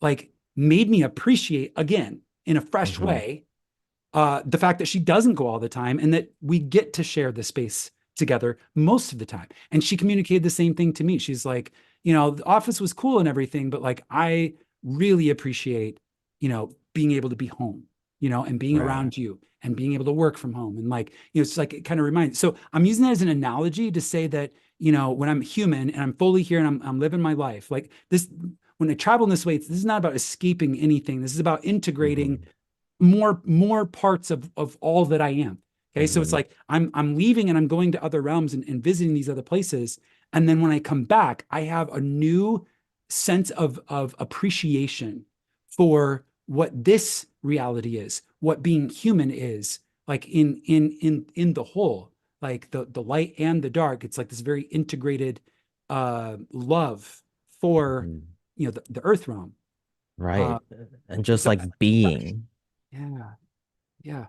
like made me appreciate again in a fresh Mm-hmm. way, the fact that she doesn't go all the time, and that we get to share the space together most of the time. And she communicated the same thing to me. She's like, the office was cool and everything, but like, I really appreciate, being able to be home, and being Right. around you, and being able to work from home. And like, it's like, it kind of reminds. So I'm using that as an analogy to say that, when I'm human and I'm fully here and I'm living my life, like this, when I travel in this way, this is not about escaping anything. This is about integrating Mm-hmm. more parts of all that I am. Okay. So it's Mm-hmm. like I'm leaving and I'm going to other realms, and visiting these other places. And then when I come back, I have a new sense of appreciation for what this reality is, what being human is, like in the whole, like the light and the dark. It's like this very integrated love for Mm-hmm. the earth realm. Right. Uh And just so like being. yeah, yeah.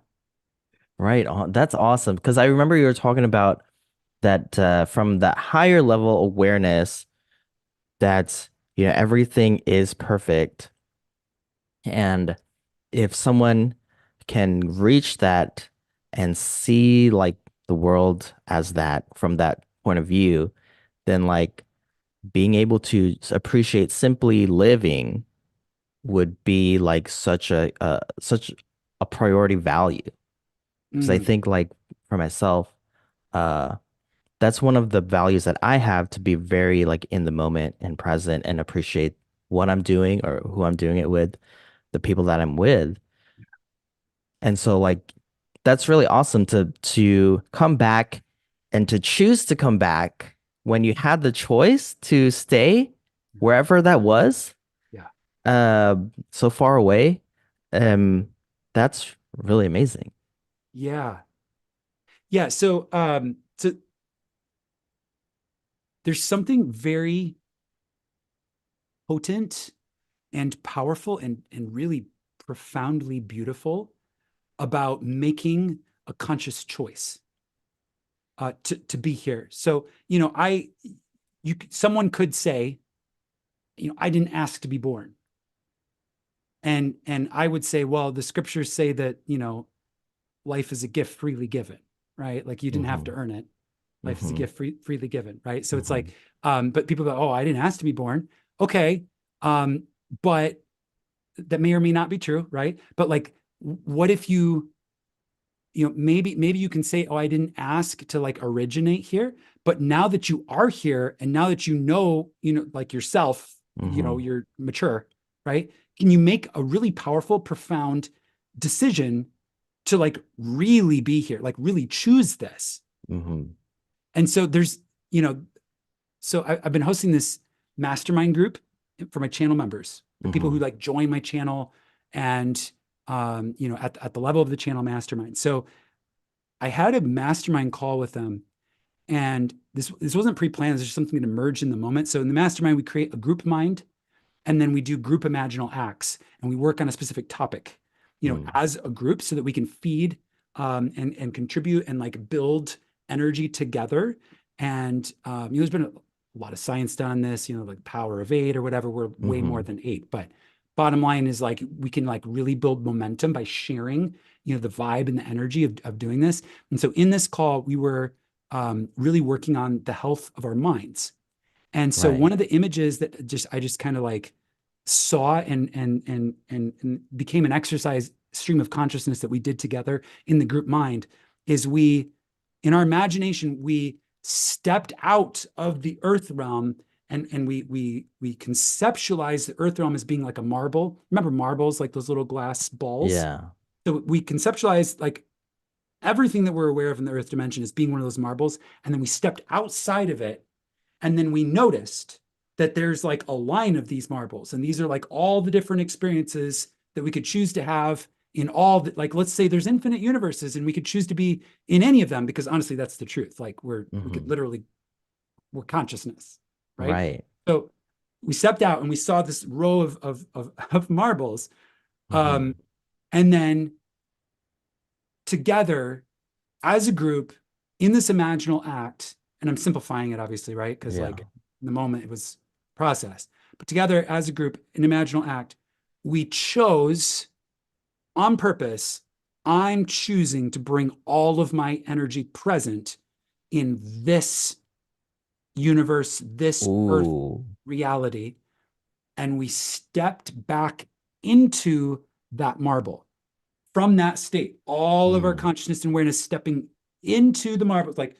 Right on. That's awesome. Because I remember you were talking about that from that higher level awareness that everything is perfect. And if someone can reach that and see like the world as that from that point of view, then like being able to appreciate simply living would be like such a priority value. Because I Mm, think like for myself, uh that's one of the values that I have, to be very like in the moment and present and appreciate what I'm doing or who I'm doing it with, the people that I'm with. And so like that's really awesome to come back and to choose to come back when you had the choice to stay wherever that was, yeah. uh so far away. Um that's really amazing. Yeah. Yeah. So there's something very potent and powerful and really profoundly beautiful about making a conscious choice to be here. So, someone could say, I didn't ask to be born. And I would say, well, the scriptures say that, life is a gift freely given, right? Like you didn't have to Hmm. earn it. Life is a Hmm. gift freely given, right? So it's Hmm. like, but people go, oh, I didn't ask to be born. Okay. Um, but that may or may not be true, right? But like, what if maybe you can say, oh, I didn't ask to like originate here, but now that you are here, and now that like yourself, Hmm. you're mature, right? Can you make a really powerful, profound decision to like really be here, like really choose this? Hmm. And so you know, I've been hosting this mastermind group for my channel members, the people who Hmm. like join my channel, and at the level of the channel mastermind. So I had a mastermind call with them, and this wasn't pre-planned. This was just something that emerged in the moment. So in the mastermind, we create a group mind, and then we do group imaginal acts, and we work on a specific topic, as a group, so that we can feed and contribute and like build energy together. And there's been a lot of science done on this, like power of eight or whatever. We're way more than eight, but bottom line is like we can like really build momentum by sharing, the vibe and the energy of doing this. And so in this call, we were really working on the health of our minds. And so Right. one of the images that I just kind of like saw and became an exercise stream of consciousness that we did together in the group mind is in our imagination, we stepped out of the earth realm, and we conceptualized the earth realm as being like a marble. Remember marbles, like those little glass balls? Yeah. So we conceptualized like everything that we're aware of in the earth dimension as being one of those marbles. And then we stepped outside of it. And then we noticed that there's like a line of these marbles. And these are like all the different experiences that we could choose to have in all the, like, let's say there's infinite universes and we could choose to be in any of them, because honestly, that's the truth. Like we could literally, we're consciousness, right? Right. So we stepped out and we saw this row of marbles. And then together as a group in this imaginal act, and I'm simplifying it obviously, right? Because like in the moment it was processed, but together as a group in imaginal act, we chose on purpose, I'm choosing to bring all of my energy present in this universe, this earth reality. And we stepped back into that marble. From that state, all of our consciousness and awareness stepping into the marble, like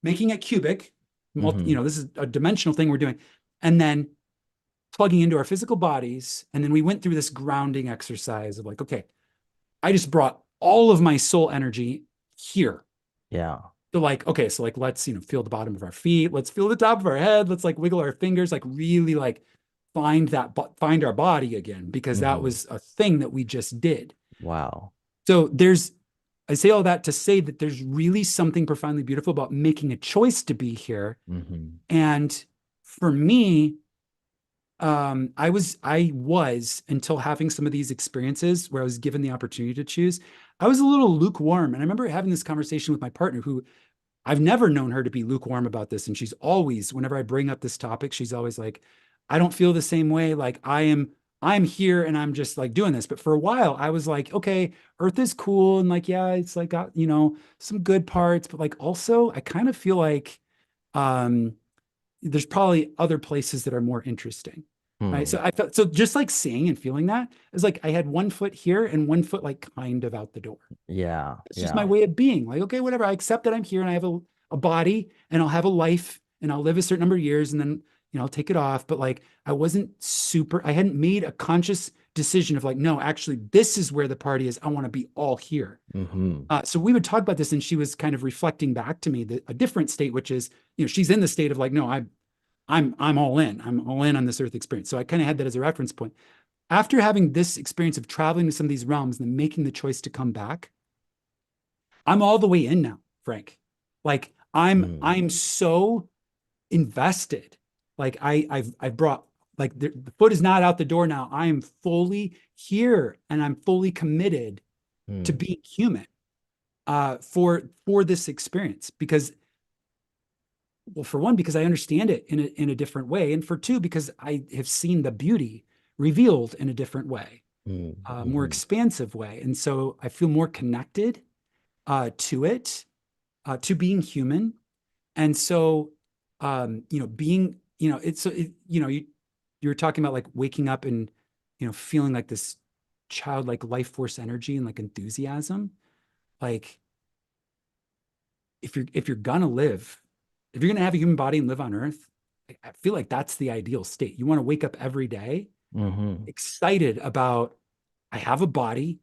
making it cubic, this is a dimensional thing we're doing, and then plugging into our physical bodies. And then we went through this grounding exercise of like, okay, I just brought all of my soul energy here. Yeah. So like, okay, so like, let's, feel the bottom of our feet. Let's feel the top of our head. Let's like wiggle our fingers, like really like find our body again, because that was a thing that we just did. Wow. So I say all that to say that there's really something profoundly beautiful about making a choice to be here. And for me, I was until having some of these experiences where I was given the opportunity to choose, I was a little lukewarm. And I remember having this conversation with my partner, who I've never known her to be lukewarm about this. And she's always, whenever I bring up this topic, she's always like, I don't feel the same way. Like I'm here and I'm just like doing this. But for a while I was like, okay, Earth is cool. And like, yeah, it's like got, some good parts, but like also I kind of feel like, there's probably other places that are more interesting. Right. So I felt, so just like seeing and feeling that is like, I had one foot here and one foot like kind of out the door. Yeah. It's just my way of being like, okay, whatever. I accept that I'm here and I have a body and I'll have a life and I'll live a certain number of years and then, I'll take it off. But like, I hadn't made a conscious decision of like, no, actually, this is where the party is. I want to be all here. So we would talk about this and she was kind of reflecting back to me a different state, which is, she's in the state of like, no, I'm all in. I'm all in on this earth experience. So I kind of had that as a reference point. After having this experience of traveling to some of these realms and then making the choice to come back, I'm all the way in now, Frank. Like I'm so invested. Like I've brought, like the foot is not out the door now. I am fully here and I'm fully committed to being human for this experience, because, well, for one, because I understand it in a different way, and for two, because I have seen the beauty revealed in a different way, more expansive way, and so I feel more connected to it, to being human, and so being, you were talking about like waking up and feeling like this childlike life force energy and like enthusiasm, like if you're gonna live, if you're gonna have a human body and live on Earth, I feel like that's the ideal state. You want to wake up every day excited about, I have a body,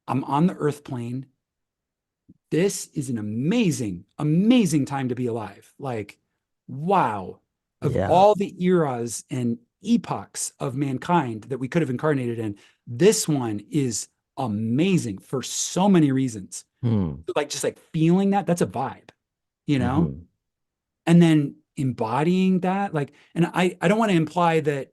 I'm on the Earth plane. This is an amazing, amazing time to be alive. Like, wow, of all the eras and epochs of mankind that we could have incarnated in, this one is amazing for so many reasons. Like just like feeling that's a vibe, and then embodying that, like, and I don't want to imply that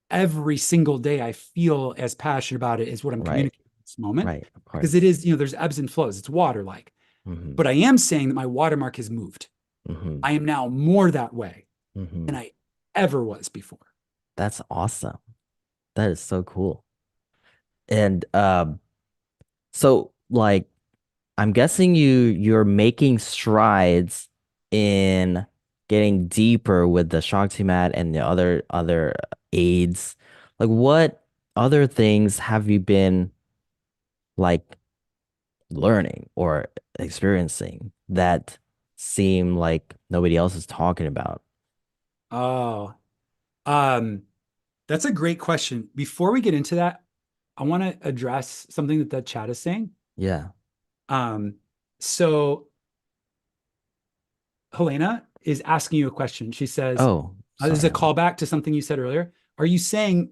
every single day I feel as passionate about it as what I'm Right. communicating in this moment. Right. Of Because it course. is, there's ebbs and flows. It's water like. Hmm. But I am saying that my watermark has moved. Hmm. I am now more that way than Hmm. I ever was before. That's awesome. That is so cool. And so like I'm guessing you're making strides in getting deeper with the shakti mat and the other aids. Like what other things have you been like learning or experiencing that seem like nobody else is talking about? Oh, um, that's a great question. Before we get into that, I want to address something that the chat is saying. Yeah. Um, so Helena is asking you a question. She says, Oh, this is a sorry. callback to something you said earlier. Are you saying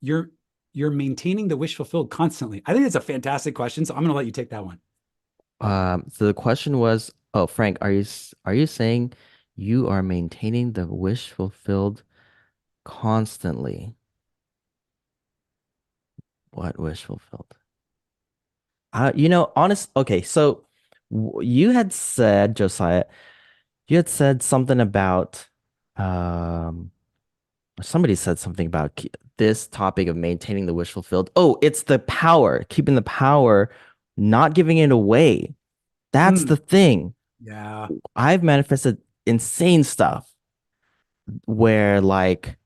you're you're maintaining the wish fulfilled constantly? I think it's a fantastic question, so I'm going to let you take that one. So the question was, oh, Frank, are you saying you are maintaining the wish fulfilled constantly? What wish fulfilled? Honest. Okay, so you had said, Josiah, you had said something about, um, somebody said something about this topic of maintaining the wish fulfilled. Oh, it's the power, keeping the power, not giving it away. That's the Mm, thing. yeah, I've manifested insane stuff where like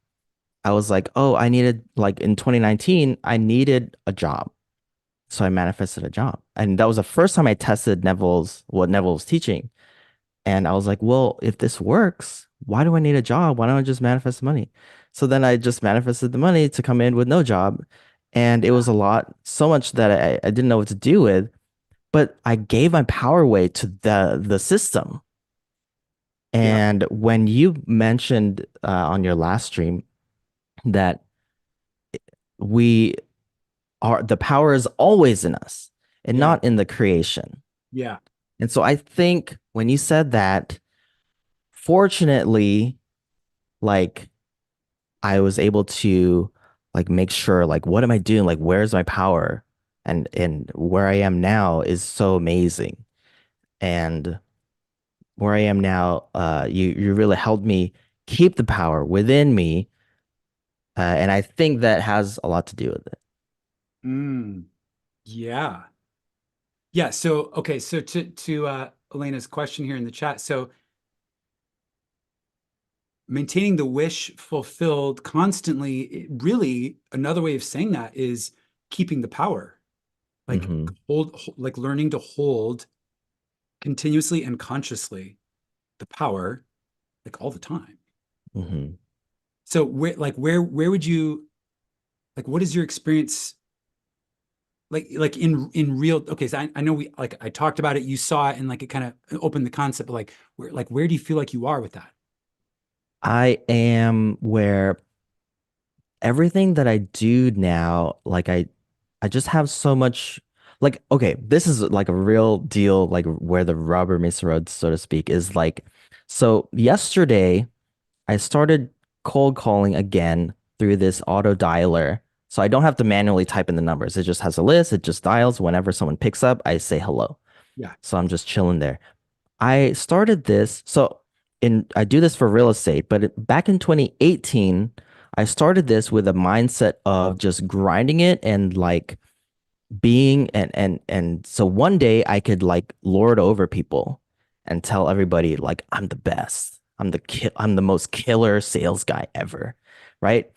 I was like, oh, I needed like in 2019, I needed a job. So I manifested a job. And that was the first time I tested what Neville was teaching. And I was like, well, if this works, why do I need a job? Why don't I just manifest the money? So then I just manifested the money to come in with no job. And it yeah, was a lot, so much that I didn't know what to do with. But I gave my power away to the system. yeah, And when you mentioned on your last stream that we the power is always in us and yeah, not in the creation. yeah, And so I think when you said that, fortunately, like I was able to like make sure like what am I doing? Like where's my power? And where I am now is so amazing. And where I am now, you really helped me keep the power within me. And I think that has a lot to do with it. mm, yeah, yeah. So okay, so to Elena's question here in the chat, so maintaining the wish fulfilled constantly, really another way of saying that is keeping the power, like Hmm. like learning to hold continuously and consciously the power, like all the time. Hmm. So where would you like what is your experience like in real okay, so I know we like I talked about it, you saw it and like it kind of opened the concept, but where do you feel like you are with that? I am where everything that I do now, like I just have so much like okay, this is like a real deal, like where the rubber meets the road, so to speak, is like so yesterday I started cold calling again through this auto dialer. So I don't have to manually type in the numbers. It just has a list, it just dials. Whenever someone picks up, I say hello. Yeah. So I'm just chilling there. I started this. So I do this for real estate, but back in 2018, I started this with a mindset of just grinding it and like being and so one day I could like lord over people and tell everybody like I'm the best. I'm the most killer sales guy ever, right?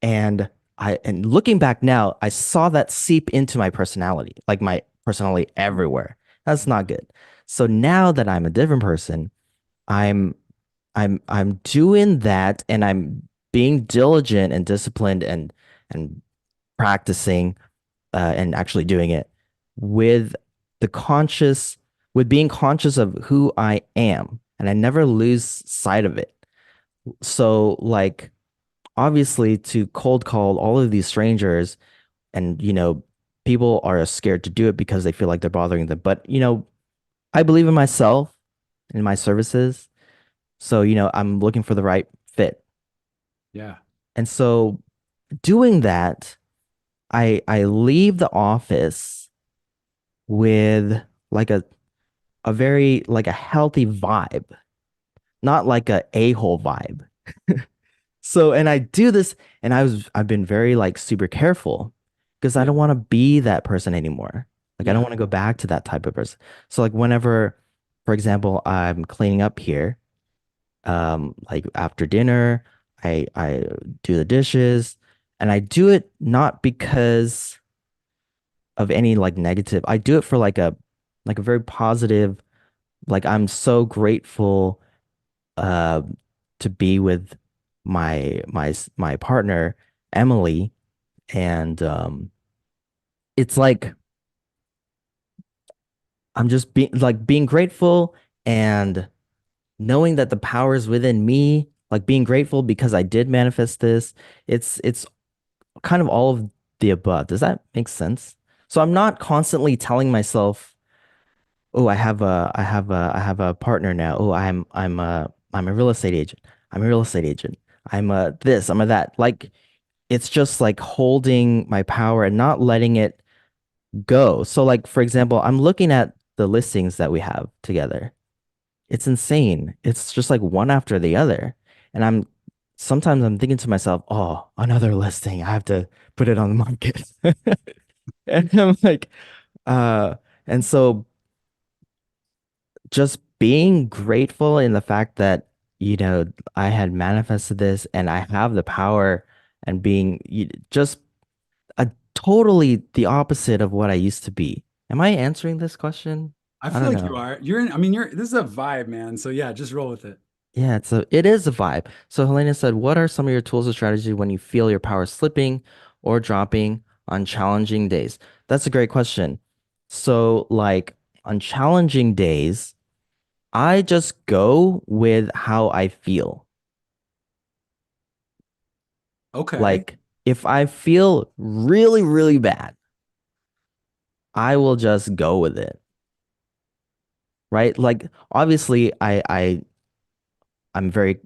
And and looking back now, I saw that seep into my personality, like my personality everywhere. That's not good. So now that I'm a different person, I'm I'm doing that and I'm being diligent and disciplined and practicing and actually doing it with the conscious, with being conscious of who I am. And I never lose sight of it. So, like, obviously, to cold call all of these strangers, and, people are scared to do it because they feel like they're bothering them. But, I believe in myself and in my services. So, I'm looking for the right fit. Yeah. And so doing that, I leave the office with like a very like a healthy vibe, not like a a-hole vibe. So, and I do this, and I've been very like super careful because I Yeah. don't want to be that person anymore. Like I don't Yeah. want to go back to that type of person. So like whenever, for example, I'm cleaning up here, like after dinner, I do the dishes, and I do it not because of any like negative. I do it for like a very positive, like I'm so grateful uh to be with my partner Emily, and it's like I'm just being grateful and knowing that the power is within me, like being grateful because I did manifest this. It's kind of all of the above. Does that make sense? So I'm not constantly telling myself, "Oh, I have a partner now. Oh, I'm a real estate agent. I'm a real estate agent. I'm a this, I'm a that." Like it's just like holding my power and not letting it go. So like for example, I'm looking at the listings that we have together. It's insane. It's just like one after the other. And sometimes I'm thinking to myself, oh, another listing. I have to put it on the market. And I'm like, uh, and so just being grateful in the fact that, I had manifested this and I have the power and being just a totally the opposite of what I used to be. Am I answering this question? I I feel don't like you know. are. You're in, I mean, this is a vibe, man. So yeah, just roll with it. Yeah, it is a vibe. So Helena said, what are some of your tools or strategy when you feel your power slipping or dropping on challenging days? That's a great question. So like on challenging days, I just go with how I feel. Okay. Like if I feel really, really bad, I will just go with it, right? Like obviously I'm very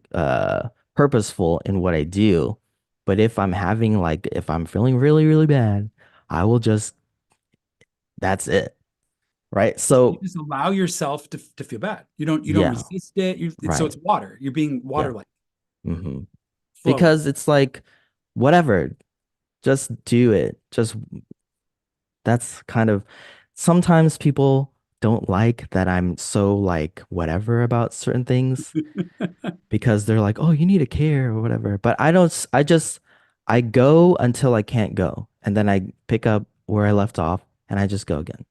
purposeful in what I do, but if I'm feeling really, really bad, I will just that's it, right? You So just allow yourself to feel bad. You don't yeah, resist it. So right. it's water. You're being Yeah. water-like, hmm flowing. Because it's like whatever, just do it. Just that's kind of sometimes people don't like that I'm so like whatever about certain things because they're like, "Oh, you need to care or whatever." But I don't I just I go until I can't go and then I pick up where I left off and I just go again.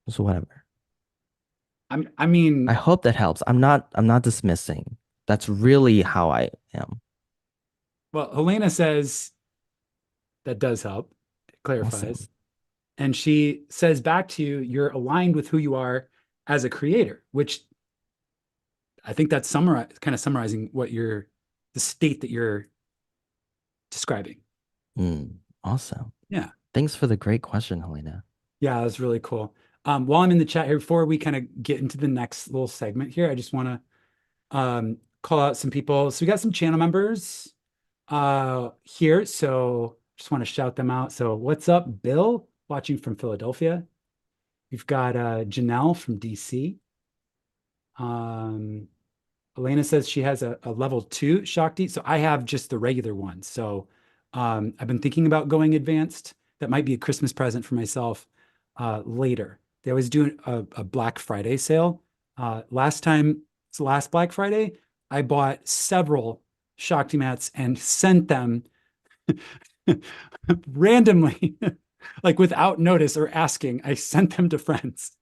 So whatever. I I mean, hope that helps. I'm not dismissing. That's really how I am. well, Helena says that does help. It Awesome. clarifies. And she says back to you, you're aligned with who you are as a creator, which I think that's kind of summarizing the state that you're describing. Awesome. Yeah. Thanks for the great question, Helena. Yeah, that was really cool. While I'm in the chat here, before we kind of get into the next little segment here, I just want to call out some people. So we got some channel members here. So just want to shout them out. So what's up, Bill, watching from Philadelphia. We've got Janelle from DC. Um, Elena says she has a level 2 Shakti. So I have just the regular one. So I've been thinking about going advanced. That might be a Christmas present for myself later. They always do a Black Friday sale. It's last Black Friday, I bought several Shakti mats and sent them randomly, like without notice or asking. I sent them to friends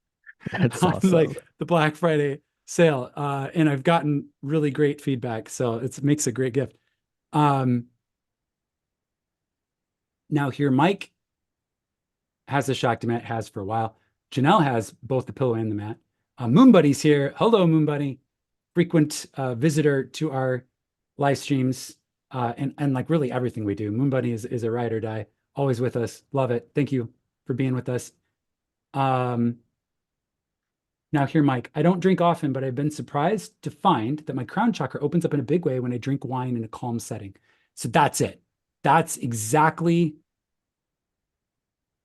That's on awesome. like the Black Friday sale, and I've gotten really great feedback. So it makes a great gift. Um, Now here, Mike has the Shakti mat, has for a while. Janelle has both the pillow and the mat. Moon Buddy's here. Hello, Moon Buddy, frequent visitor to our live streams, and like really everything we do. Moon Buddy is a ride or die, always with us. Love it. Thank you for being with us. Um, Now, here, Mike, I don't drink often, but I've been surprised to find that my crown chakra opens up in a big way when I drink wine in a calm setting. So that's it. That's exactly,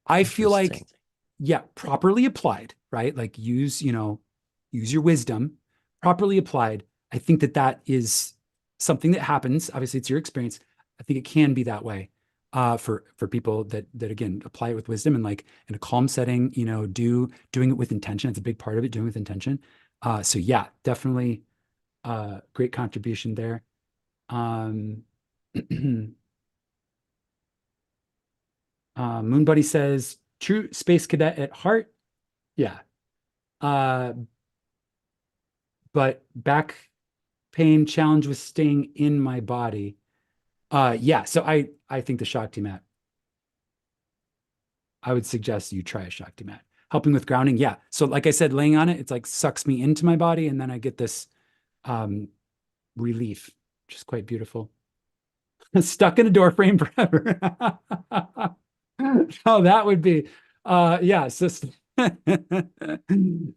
I feel like, Interesting. yeah, properly applied, right? Like use your wisdom, properly applied. I think that that is something that happens. Obviously, it's your experience. I think it can be that way for people that again apply it with wisdom and like in a calm setting, doing it with intention. It's a big part of it, doing it with intention. So yeah, definitely great contribution there. Um, Moon Buddy says, true space cadet at heart. Yeah. Uh, but back pain challenge with staying in my body. Yeah. So I think the Shakti mat, I would suggest you try a Shakti mat. Helping with grounding. Yeah. So like I said, laying on it, it's like sucks me into my body. And then I get this um, relief, which is quite beautiful. Stuck in a door frame forever. Oh, that would be, yeah, so,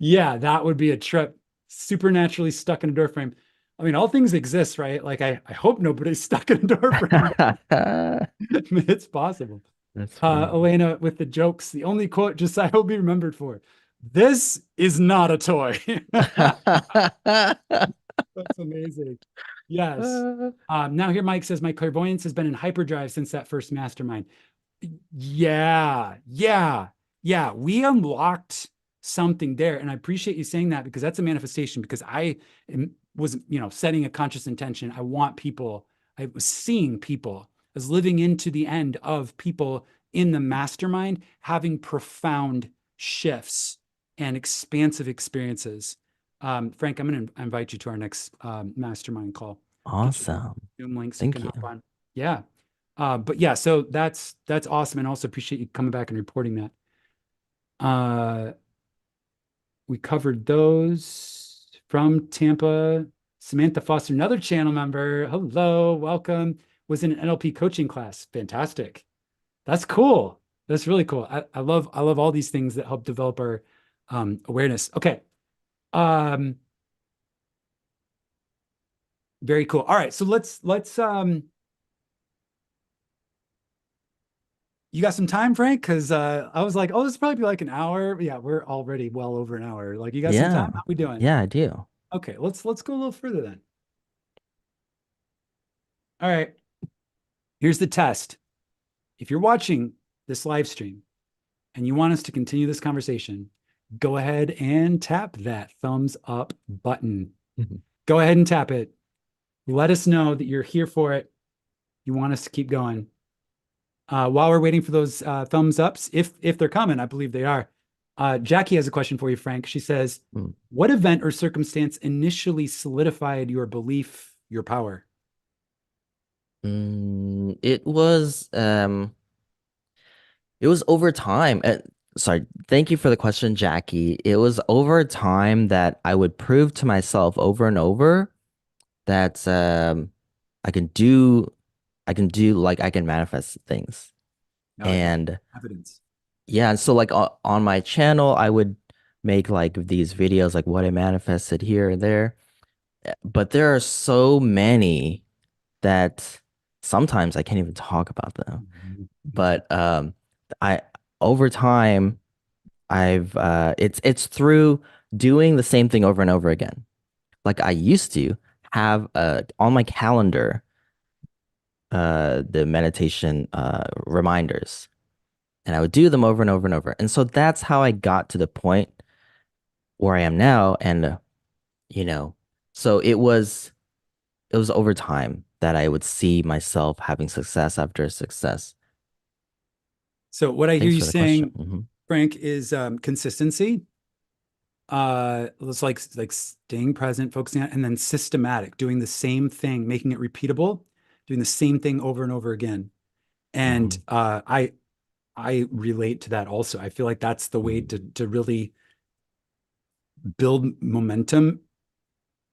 yeah, that would be a trip. Supernaturally stuck in a door frame. I mean, all things exist, right? Like, I hope nobody's stuck in a door frame. It's possible. That's funny. Elena with the jokes. The only quote Josiah will be remembered for. This is not a toy. That's amazing. Yes. Now here Mike says my clairvoyance has been in hyperdrive since that first mastermind. Yeah, yeah, yeah. We unlocked something there, and I appreciate you saying that because that's a manifestation. Because was, setting a conscious intention. I want people. I was seeing people as living into the end of people in the mastermind having profound shifts and expansive experiences. Frank, I'm going to invite you to our next mastermind call. Get you Awesome. Zoom links you can Thank you. hop on. Yeah. But yeah, so that's awesome, and also appreciate you coming back and reporting that. Uh, we covered those from Tampa. Samantha Foster, another channel member. Hello, welcome. Was in an NLP coaching class. Fantastic. That's cool. That's really cool. I love all these things that help develop our awareness. Okay. Um, very cool. All right, so let's you got some time, Frank? Because I was like, oh, this will probably be like an hour. Yeah, we're already well over an hour. Like, you got some time? Yeah. How we doing? Yeah, I do. Okay, let's go a little further then. All right, here's the test. If you're watching this live stream and you want us to continue this conversation, go ahead and tap that thumbs up button. Mhm. Go ahead and tap it. Let us know that you're here for it. You want us to keep going. While we're waiting for those thumbs ups, if they're coming, I believe they are. Jackie has a question for you, Frank. She says, Mm. "What event or circumstance initially solidified your belief, your power?" It was over time. Sorry, thank you for the question, Jackie. It was over time that I would prove to myself over and over that I can do like I can manifest things. Oh yeah, And evidence. yeah, and so like on my channel, I would make like these videos like what I manifested here and there. But there are so many that sometimes I can't even talk about them. But I over time it's through doing the same thing over and over again. Like I used to have on my calendar the meditation reminders, and I would do them over and over and over. And so that's how I got to the point where I am now. And you know, so it was over time that I would see myself having success after success. So what I hear Thanks you for the question. saying, Frank, is consistency. It's like staying present, focusing on, and then systematic, doing the same thing, making it repeatable, doing the same thing over and over again. And Mhm. I relate to that also. I feel like that's the way to really build momentum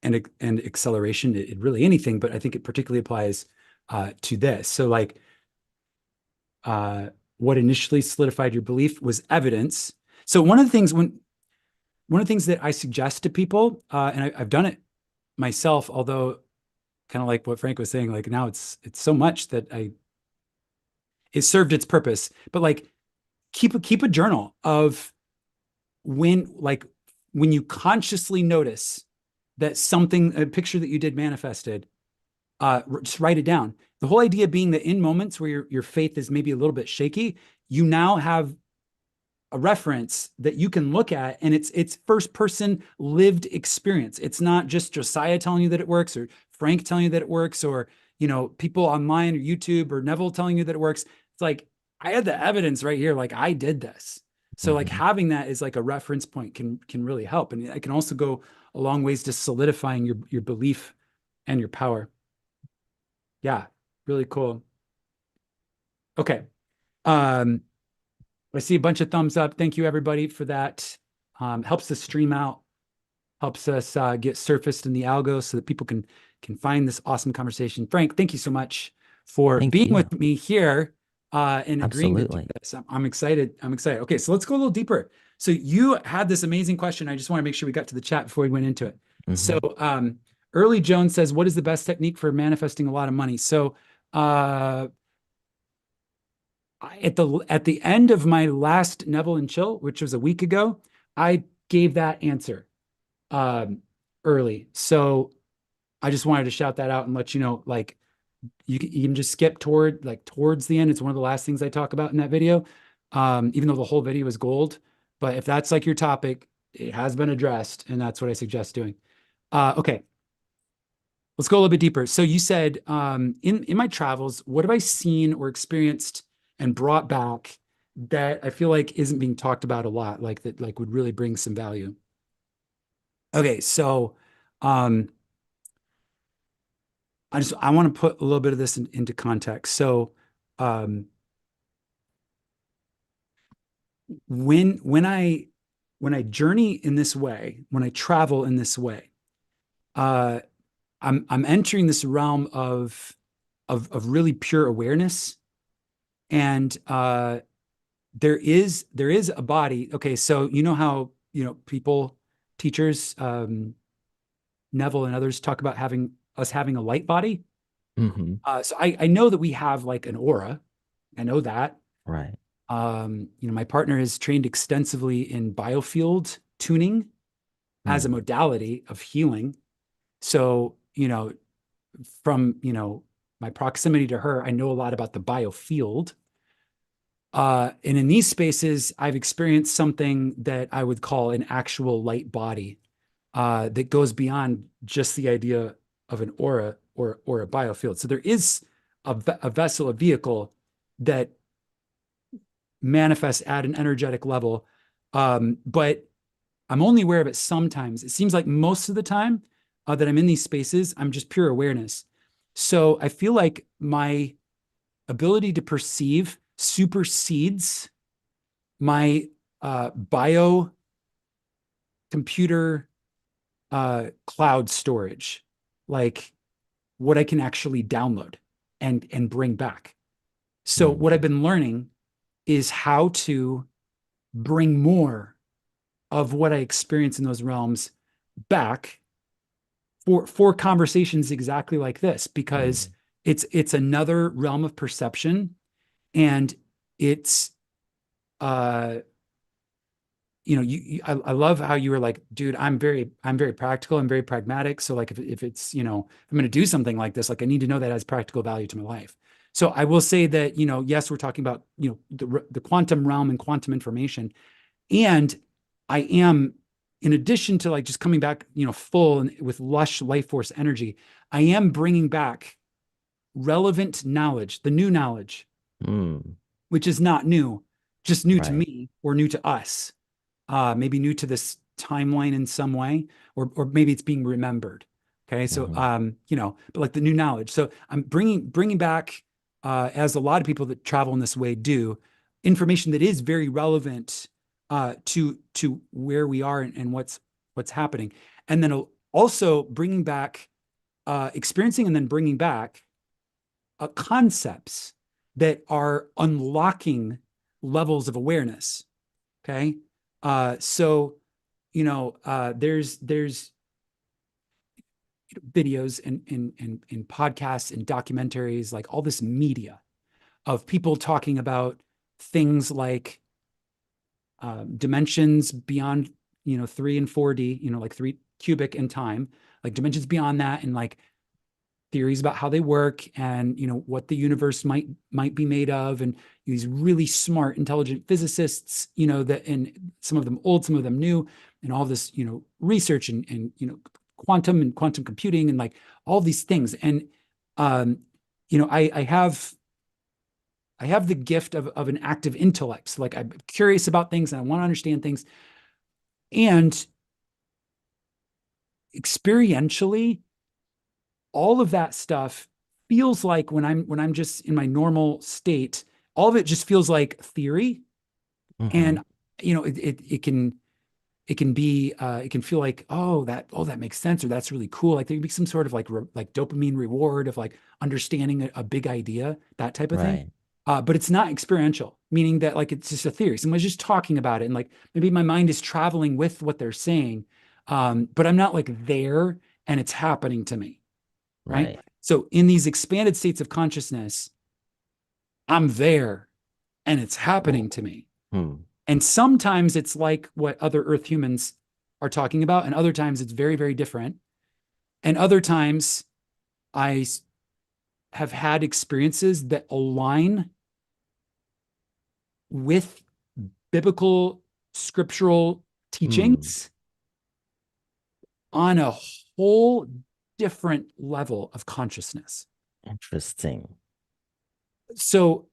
and acceleration. Really anything, but I think it particularly applies to this. So like what initially solidified your belief was evidence. So one of the things that I suggest to people, and I've done it myself, although kind of like what Frank was saying, like now it's so much that it served its purpose. But like keep a journal of when you consciously notice that something, a picture that you did manifested, just write it down. The whole idea being that in moments where your faith is maybe a little bit shaky, you now have a reference that you can look at, and it's first person lived experience. It's not just Josiah telling you that it works, or Frank telling you that it works, or people online or YouTube or Neville telling you that it works. It's like, I had the evidence right here, like I did this. So like Mhm. having that is like a reference point can really help, and it can also go a long ways to solidifying your belief and your power. Yeah, really cool. Okay. Um, I see a bunch of thumbs up. Thank you, everybody, for that. Helps the stream out, helps us get surfaced in the algo so that people can find this awesome conversation. Frank, thank you so much for Thank being you. with me here and agreeing to do Absolutely. this. I'm excited. I'm excited. Okay, so let's go a little deeper. So you had this amazing question. I just want to make sure we got to the chat before we went into it. So Hmm. Early Jones says, what is the best technique for manifesting a lot of money? So uh, at the end of my last Neville and Chill, which was a week ago, I gave that answer um, early. So I just wanted to shout that out and let you know, like you can just skip towards the end. It's one of the last things I talk about in that video, even though the whole video is gold. But if that's like your topic, it has been addressed, and that's what I suggest doing. Okay, let's go a little bit deeper. So you said in my travels, what have I seen or experienced and brought back that I feel like isn't being talked about a lot, like that like would really bring some value? Okay, so um, I want to put a little bit of this into context. So um, when I journey in this way, when I travel in this way, uh, I'm entering this realm of really pure awareness, and there is a body. Okay, so you know how people, teachers, Neville and others talk about having a light body. Hmm. So I know that we have like an aura. I know that. Right. My partner has trained extensively in biofield tuning as a Mm. modality of healing. So, from, my proximity to her, I know a lot about the biofield. And in these spaces, I've experienced something that I would call an actual light body that goes beyond just the idea of an aura or a biofield. So there is a vessel, a vehicle that manifests at an energetic level. But I'm only aware of it sometimes. It seems like most of the time that I'm in these spaces, I'm just pure awareness. So I feel like my ability to perceive supersedes my bio computer cloud storage, like what I can actually download and bring back. So Mm. what I've been learning is how to bring more of what I experience in those realms back for conversations exactly like this, because Mm. it's another realm of perception, and it's uh I love how you were like, dude, I'm very practical, I'm very pragmatic. So like if it's, if I'm going to do something like this, like I need to know that has practical value to my life. So I will say that, yes, we're talking about, the quantum realm and quantum information. And I am, in addition to like just coming back, full and with lush life force energy, I am bringing back relevant knowledge, the new knowledge, Mm. which is not new, just new to Right. me or new to us, maybe new to this timeline in some way, or maybe it's being remembered. Okay, so Hmm. but like the new knowledge. So I'm bringing back, as a lot of people that travel in this way do, information that is very relevant to where we are and what's happening, and then also bringing back, experiencing, and then bringing back concepts that are unlocking levels of awareness. Okay. So, there's videos and podcasts and documentaries, like all this media of people talking about things like dimensions beyond, 3 and 4D, like 3 cubic in time, like dimensions beyond that, and like theories about how they work, and what the universe might be made of, and these really smart, intelligent physicists, that, and some of them old, some of them new, and all this, research, and quantum and quantum computing, and like all these things. And I have the gift of an active intellect. So like I'm curious about things and I want to understand things. And experientially, all of that stuff feels like when I'm just in my normal state, all of it just feels like theory. Mm-hmm. And it can be it can feel like, that makes sense, or that's really cool. Like there can be some sort of like dopamine reward of like understanding a big idea, that type of thing. Right. But it's not experiential, meaning that like it's just a theory. Someone's just talking about it, and like maybe my mind is traveling with what they're saying, but I'm not like there, and it's happening to me, right? Right. So in these expanded states of consciousness, I'm there, and it's happening to me. Hmm. And sometimes it's like what other Earth humans are talking about, and other times it's very, very different. And other times I have had experiences that align with biblical scriptural Hmm. teachings on a whole different level of consciousness. Interesting. So,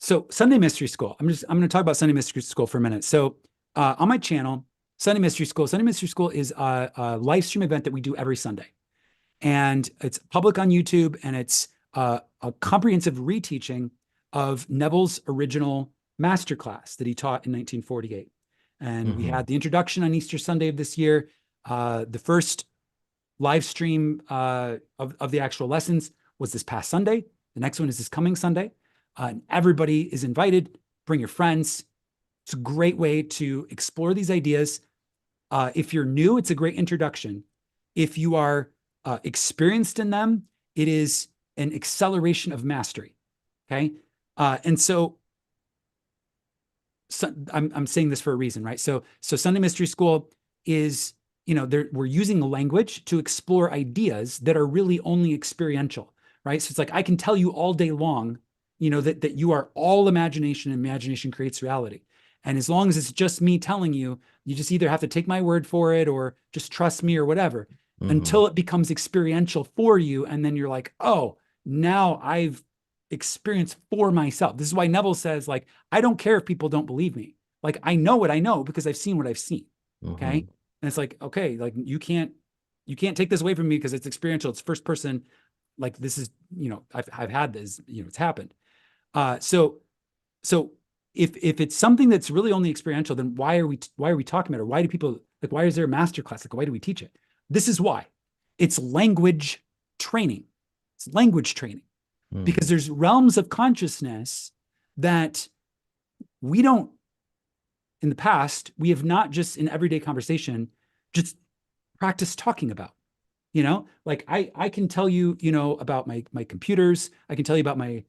so Sunday Mystery School. I'm going to talk about Sunday Mystery School for a minute. So, on my channel, Sunday Mystery School is a live stream event that we do every Sunday, and it's public on YouTube, and it's a comprehensive reteaching of Neville's original masterclass that he taught in 1948. And we Mm-hmm. had the introduction on Easter Sunday of this year. The first live stream of the actual lessons was this past Sunday. The next one is this coming Sunday. And everybody is invited. Bring your friends. It's a great way to explore these ideas. If you're new, it's a great introduction. If you are experienced in them, it is an acceleration of mastery. Okay. And so I'm saying this for a reason, right? So Sunday Mystery School is, we're using language to explore ideas that are really only experiential, right? So it's like I can tell you all day long, that you are all imagination, and imagination creates reality. And as long as it's just me telling you, you just either have to take my word for it or just trust me or whatever, Mm-hmm. until it becomes experiential for you. And then you're like, oh, now I've experienced for myself. This is why Neville says, like, I don't care if people don't believe me. Like, I know what I know because I've seen what I've seen. Okay. Mm-hmm. And it's like, okay, like you can't take this away from me because it's experiential. It's first person. Like this is, I've had this, it's happened. So if it's something that's really only experiential, then why are we talking about it? Why do people like, why is there a master class? Like, why do we teach it? This is why. It's language training. It's language training, because Mm. there's realms of consciousness that we don't, in the past, we have not just in everyday conversation, just practice talking about. Like I can tell you, about my computers. I can tell you about my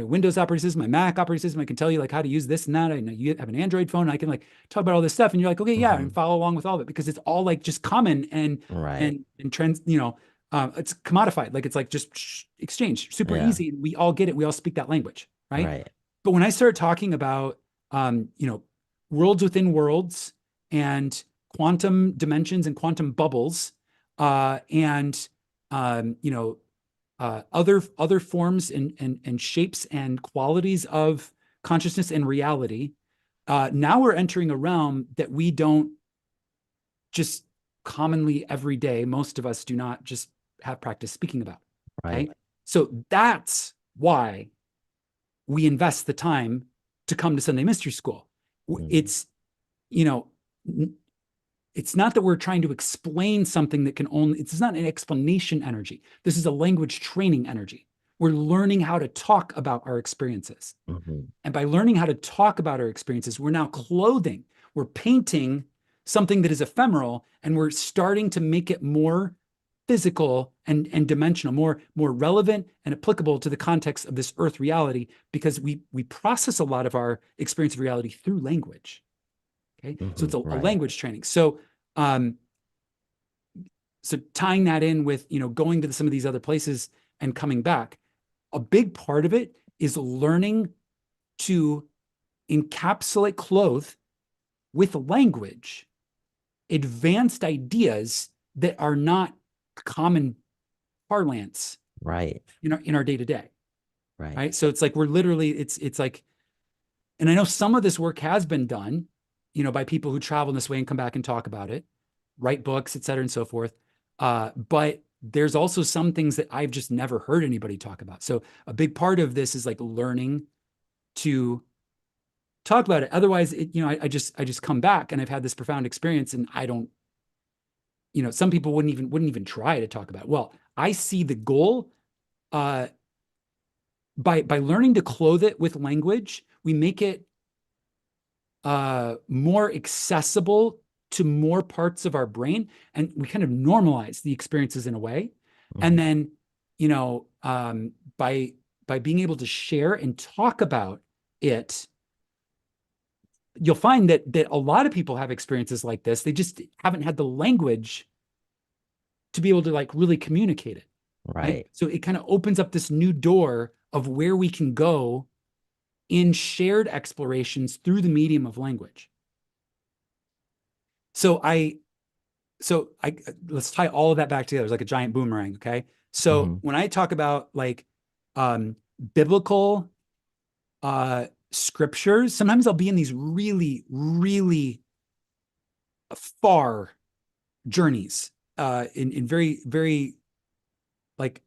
Windows operating system, my Mac operating system. I can tell you like how to use this and that. I know you have an Android phone. I can like talk about all this stuff, and you're like, okay, yeah, and Mm-hmm. follow along with all of it because it's all like just common and Right. and trends. It's commodified. Like it's like just exchange, super Yeah. easy. We all get it. We all speak that language, right? Right. But when I start talking about, um, you know, worlds within worlds, and quantum dimensions and quantum bubbles, and you know, other forms and shapes and qualities of consciousness and reality. Now we're entering a realm that we don't just commonly every day. Most of us do not just have practice speaking about. Right. Okay, so that's why we invest the time to come to Sunday Mystery School. Mm. It's you know it's not that we're trying to explain something that can only, it's not an explanation energy. This is a language training energy. We're learning how to talk about our experiences. Mm-hmm. And by learning how to talk about our experiences, we're now clothing, we're painting something that is ephemeral, and we're starting to make it more physical and dimensional, more relevant and applicable to the context of this earth reality, because we process a lot of our experience of reality through language. Okay. So it's a Right. language training. So so tying that in with, going to some of these other places and coming back, a big part of it is learning to encapsulate, clothe with language advanced ideas that are not common parlance Right. in our day to day. Right. Right. So it's like we're literally, it's like, and I know some of this work has been done, by people who travel in this way and come back and talk about it, write books, et cetera, and so forth. But there's also some things that I've just never heard anybody talk about. So a big part of this is like learning to talk about it. Otherwise, I just come back and I've had this profound experience, and I don't, some people wouldn't even try to talk about it. Well, I see the goal, by learning to clothe it with language, we make it more accessible to more parts of our brain, and we kind of normalize the experiences in a way. And Mhm. then, by being able to share and talk about it, you'll find that a lot of people have experiences like this. They just haven't had the language to be able to like really communicate it. Right. Right. So it kind of opens up this new door of where we can go in shared explorations through the medium of language. So let's tie all of that back together. It's like a giant boomerang. Okay. So Mhm. when I talk about like biblical scriptures, sometimes I'll be in these really, really far journeys, in very, very like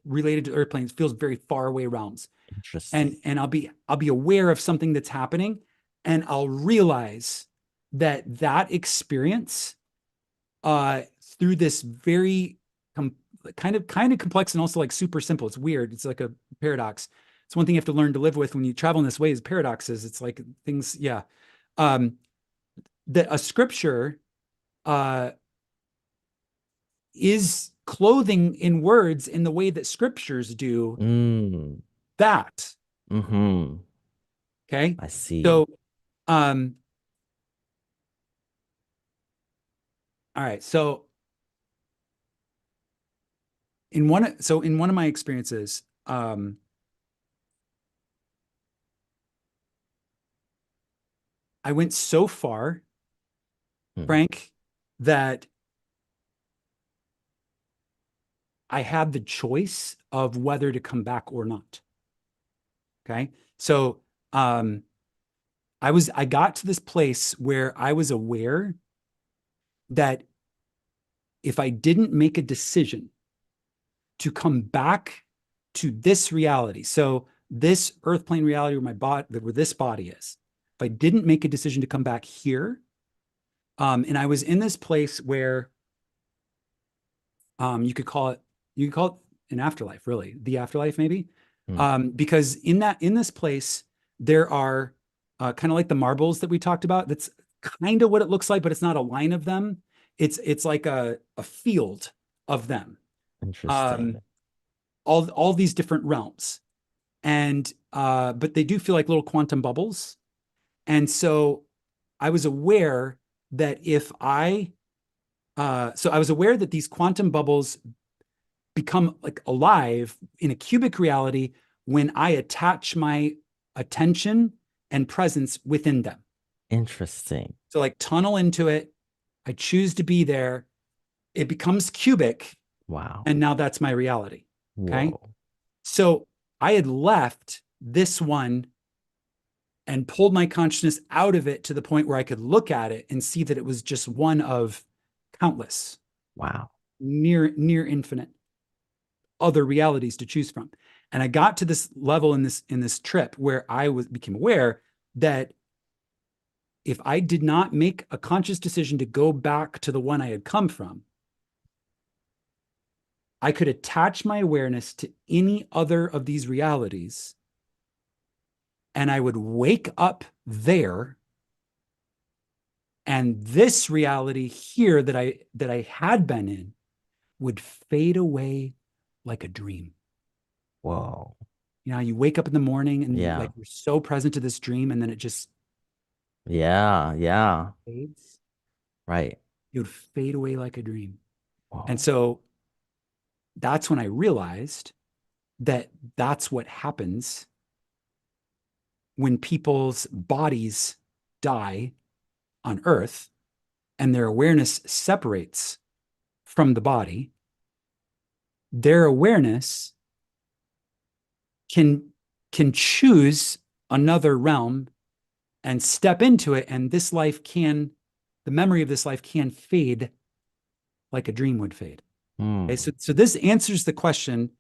related to earth planes, feels very far away realms. Interesting. And I'll be aware of something that's happening, and I'll realize that experience, uh through this very kind of complex and also like super simple. It's weird. It's like a paradox. It's one thing you have to learn to live with when you travel in this way, is paradoxes. It's like things, yeah. Um that a scripture uh is clothing in words in the way that scriptures do Mm. that. Mm-hmm. Okay. I see. So um all right. So in one of my experiences, I went so far, Hmm. Frank, that I had the choice of whether to come back or not. Okay. So um I got to this place where I was aware that if I didn't make a decision to come back to this reality, so this earth plane reality where my body, where this body is, if I didn't make a decision to come back here, and I was in this place where, you could call it, an afterlife, really, the afterlife, maybe. Hmm. Because in this place, there are, kind of like the marbles that we talked about. That's kind of what it looks like, but it's not a line of them. It's like a field of them. Interesting. Um, all these different realms. And but they do feel like little quantum bubbles. And so I was aware that if I so I was aware that these quantum bubbles become like alive in a cubic reality when I attach my attention and presence within them. Interesting. So like tunnel into it, I choose to be there, it becomes cubic, Wow. and now that's my reality. Okay. Whoa. So I had left this one and pulled my consciousness out of it to the point where I could look at it and see that it was just one of countless, Wow. near infinite other realities to choose from. And I got to this level in this trip where I became aware that if I did not make a conscious decision to go back to the one I had come from, I could attach my awareness to any other of these realities, and I would wake up there, and this reality here that I had been in would fade away like a dream. Whoa. You know, you wake up in the morning and Yeah. like you're so present to this dream, and then it just Yeah. Yeah. fades. Right. It would fade away like a dream. And Whoa. so that's when I realized that that's what happens when people's bodies die on Earth and their awareness separates from the body. Their awareness can choose another realm and step into it, and this life can, the memory of this life can fade like a dream would fade. Okay, Hmm. so this answers the question,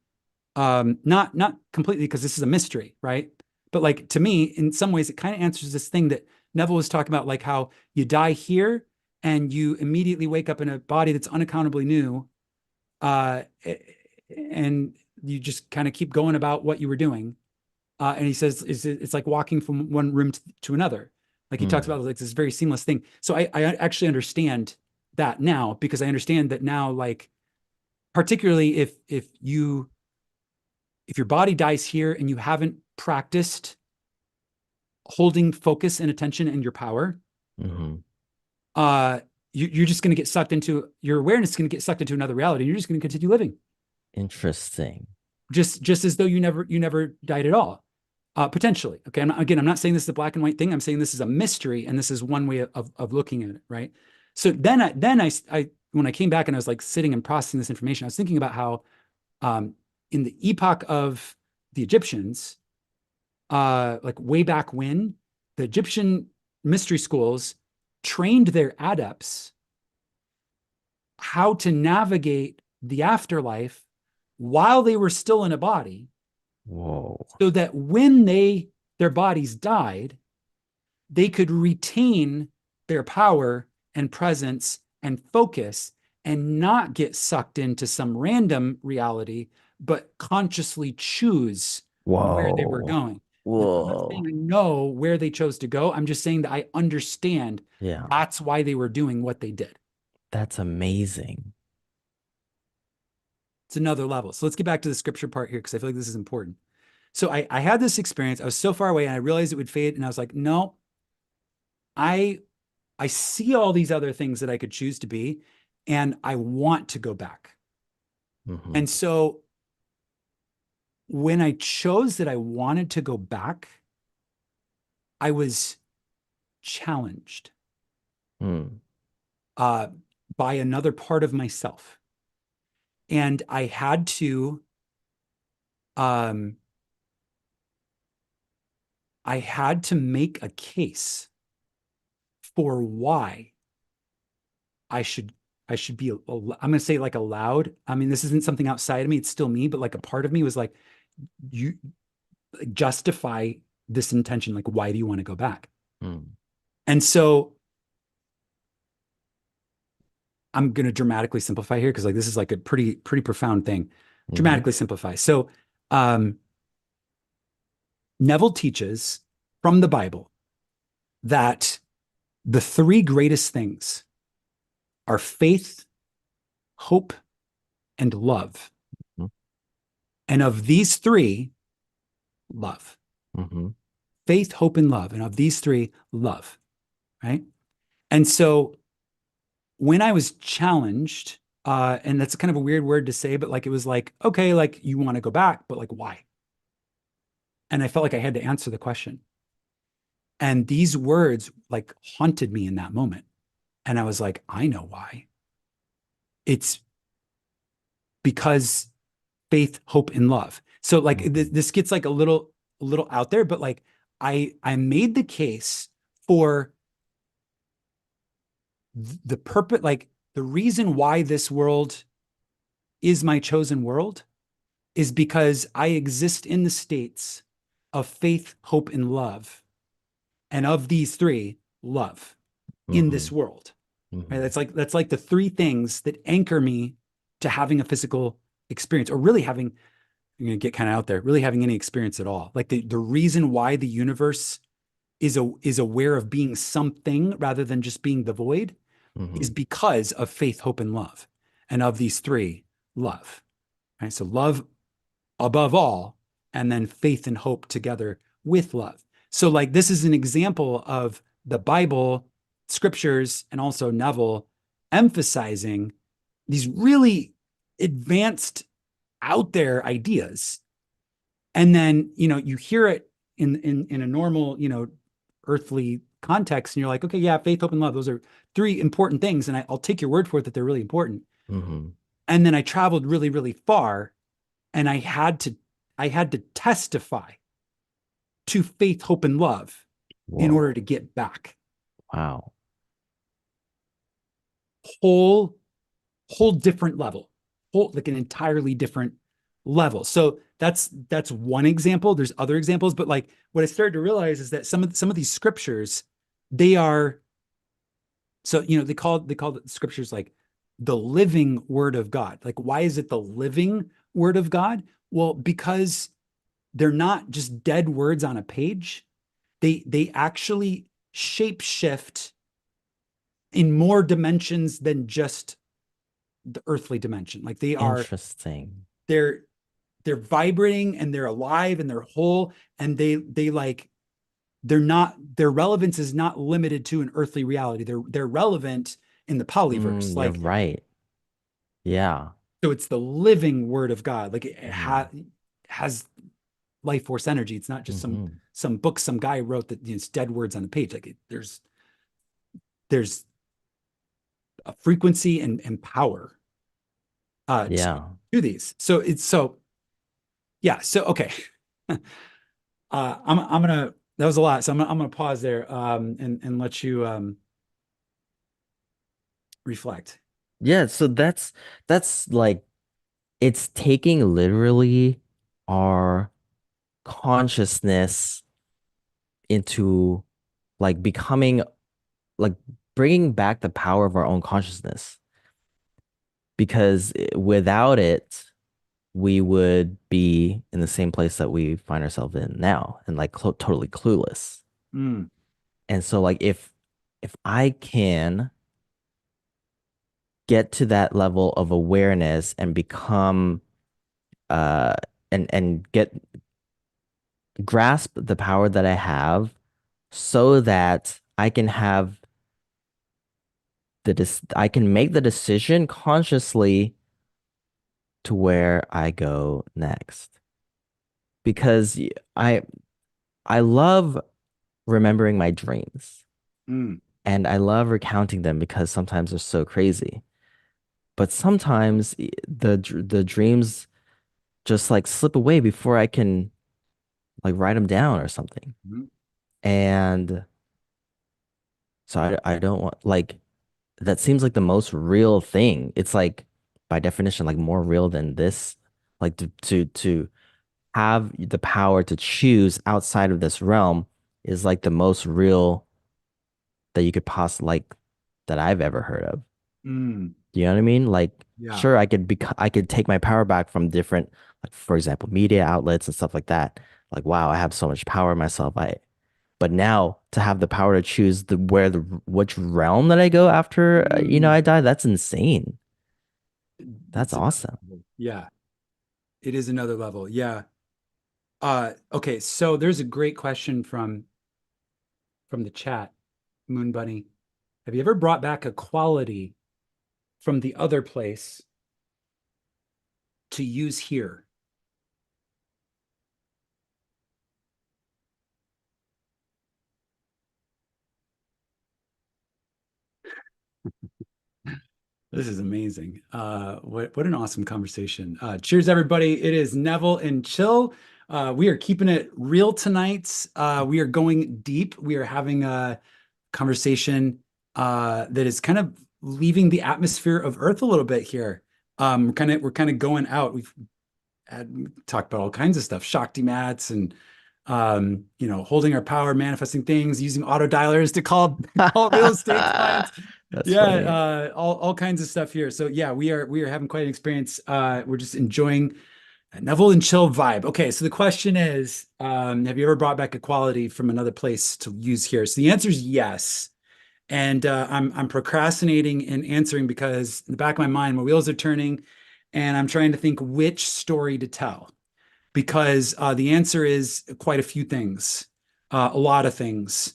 not completely because this is a mystery, right? But like to me, in some ways, it kind of answers this thing that Neville was talking about, like how you die here and you immediately wake up in a body that's unaccountably new, uh, and you just kind of keep going about what you were doing. And he says it's like walking from one room to another. Like he talks Hmm. about like this very seamless thing. So I actually understand that now, because I understand that now, like particularly if your body dies here and you haven't practiced holding focus and attention and your power, Hmm. uh, you're just going to get sucked into, your awareness is going to get sucked into another reality. And you're just going to continue living, Interesting. just as though you never died at all. Potentially. Okay. I'm not saying this is a black and white thing. I'm saying this is a mystery, and this is one way of looking at it. Right. So then when I came back and I was like sitting and processing this information, I was thinking about how, um, in the epoch of the Egyptians, like way back when, the Egyptian mystery schools trained their adepts how to navigate the afterlife while they were still in a body, Whoa. so that when their bodies died, they could retain their power and presence and focus and not get sucked into some random reality, but consciously choose where they were Whoa. going. Now, I'm not saying Whoa. I know where they chose to go. I'm just saying that I understand Yeah. that's why they were doing what they did. That's amazing. It's another level. So let's get back to the scripture part here, because I feel like this is important. So I had this experience. I was so far away and I realized it would fade. And I was like, no, I I see all these other things that I could choose to be, and I want to go back. Hmm. And so when I chose that I wanted to go back, I was challenged, Hmm. uh, by another part of myself. And um, I had to make a case for why I should I should be, I'm going to say like allowed. I mean, this isn't something outside of me. It's still me, but like a part of me was like, you justify this intention. Like, why do you want to go back? Hmm. And so I'm going to dramatically simplify here, because like this is like a pretty profound thing. Hmm. Dramatically simplify. So Neville teaches from the Bible that the three greatest things are faith, hope, and love. And of these three, love. Hmm. Faith, hope, and love. And of these three, love. Right. And so when I was challenged, and that's kind of a weird word to say, but like it was like, okay, like you want to go back, but like why? And I felt like I had to answer the question. And these words like haunted me in that moment. And I was like, I know why. It's because faith, hope, and love. So like Hmm. this gets like a little out there, but like I made the case for the purpose, like the reason why this world is my chosen world is because I exist in the states of faith, hope, and love. And of these three, love in Hmm. this world. Right? Hmm. That's like the three things that anchor me to having a physical experience, or really having, I'm gonna get kind of out there, really having any experience at all. Like the reason why the universe is aware of being something rather than just being the void is Hmm. because of faith, hope, and love. And of these three, love. Right? So love above all, and then faith and hope together with love. So like this is an example of the Bible, scriptures, and also Neville emphasizing these really advanced out there ideas. And then, you hear it in a normal, earthly context, and you're like, okay, yeah, faith, hope, and love. Those are three important things. And I'll take your word for it that they're really important. Hmm. And then I traveled really, really far, and I had to testify to faith, hope, and love in order Whoa. to get back. Wow. Whole, whole different level, whole like an entirely different level. So that's one example. There's other examples, but like what I started to realize is that some of these scriptures, they are so they call the scriptures like the living word of God. Like, why is it the living word of God? Well, because they're not just dead words on a page. They actually shape shift in more dimensions than just the earthly dimension. Like Interesting. they're they're vibrating and they're alive and they're whole, and they like they're not their relevance is not limited to an earthly reality. They're relevant in the polyverse. You're Like, right. Yeah. so it's the living word of God. Like Hmm. has life force energy. It's not just some Hmm. some book some guy wrote that, it's dead words on the page. Like there's a frequency and power to Yeah. these. So it's so yeah. So okay. I'm gonna that was a lot. So I'm gonna pause there and let you reflect. Yeah, so that's like it's taking literally our consciousness into like becoming like bringing back the power of our own consciousness because without it we would be in the same place that we find ourselves in now and like totally clueless. Mm, And so like if I can get to that level of awareness and become uh and get grasp the power that I have so that I can have I can make the decision consciously to where I go next. Because I love remembering my dreams mm, and I love recounting them because sometimes they're so crazy. But sometimes the dreams just like slip away before I can like write them down or something. mm, And so I don't want like that seems like the most real thing. It's like by definition like more real than this. Like to have the power to choose outside of this realm is like the most real that you could possibly like that I've ever heard of. mm. Do you know what I mean? Like Yeah. sure I could take my power back from different like for example media outlets and stuff like that. Like wow, I have so much power in myself. I But now to have the power to choose the which realm that I go after, Mm. I die, that's insane. That's It's another awesome. level. Yeah, it is another level. Yeah. Okay, so there's a great question from the chat, Moon Bunny. Have you ever brought back a quality from the other place to use here? This is amazing. What an awesome conversation. Cheers, everybody. It is Neville and Chill. We are keeping it real tonight. We are going deep. We are having a conversation that is kind of leaving the atmosphere of Earth a little bit here. We're kind of going out. We've talked about all kinds of stuff, shakti mats and holding our power, manifesting things, using auto dialers to call call real estate clients. That's Yeah, funny. all kinds of stuff here. So yeah, we are having quite an experience. We're just enjoying a Neville and chill vibe. Okay, so the question is, have you ever brought back a quality from another place to use here? So the answer is yes. And I'm procrastinating in answering because in the back of my mind, my wheels are turning, and I'm trying to think which story to tell, because the answer is quite a few things, a lot of things.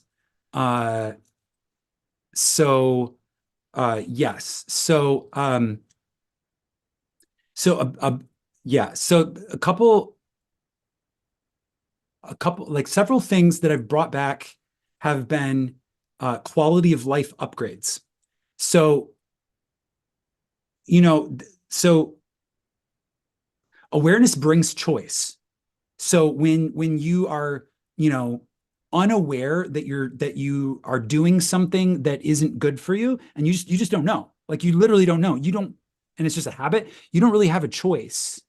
Uh, so yes. So yeah. So like several things that I've brought back have been quality of life upgrades. So, so awareness brings choice. So when you are, you know, unaware that you are doing something that isn't good for you, and you just don't know. Like you literally don't know. You don't, and it's just a habit. You don't really have a choice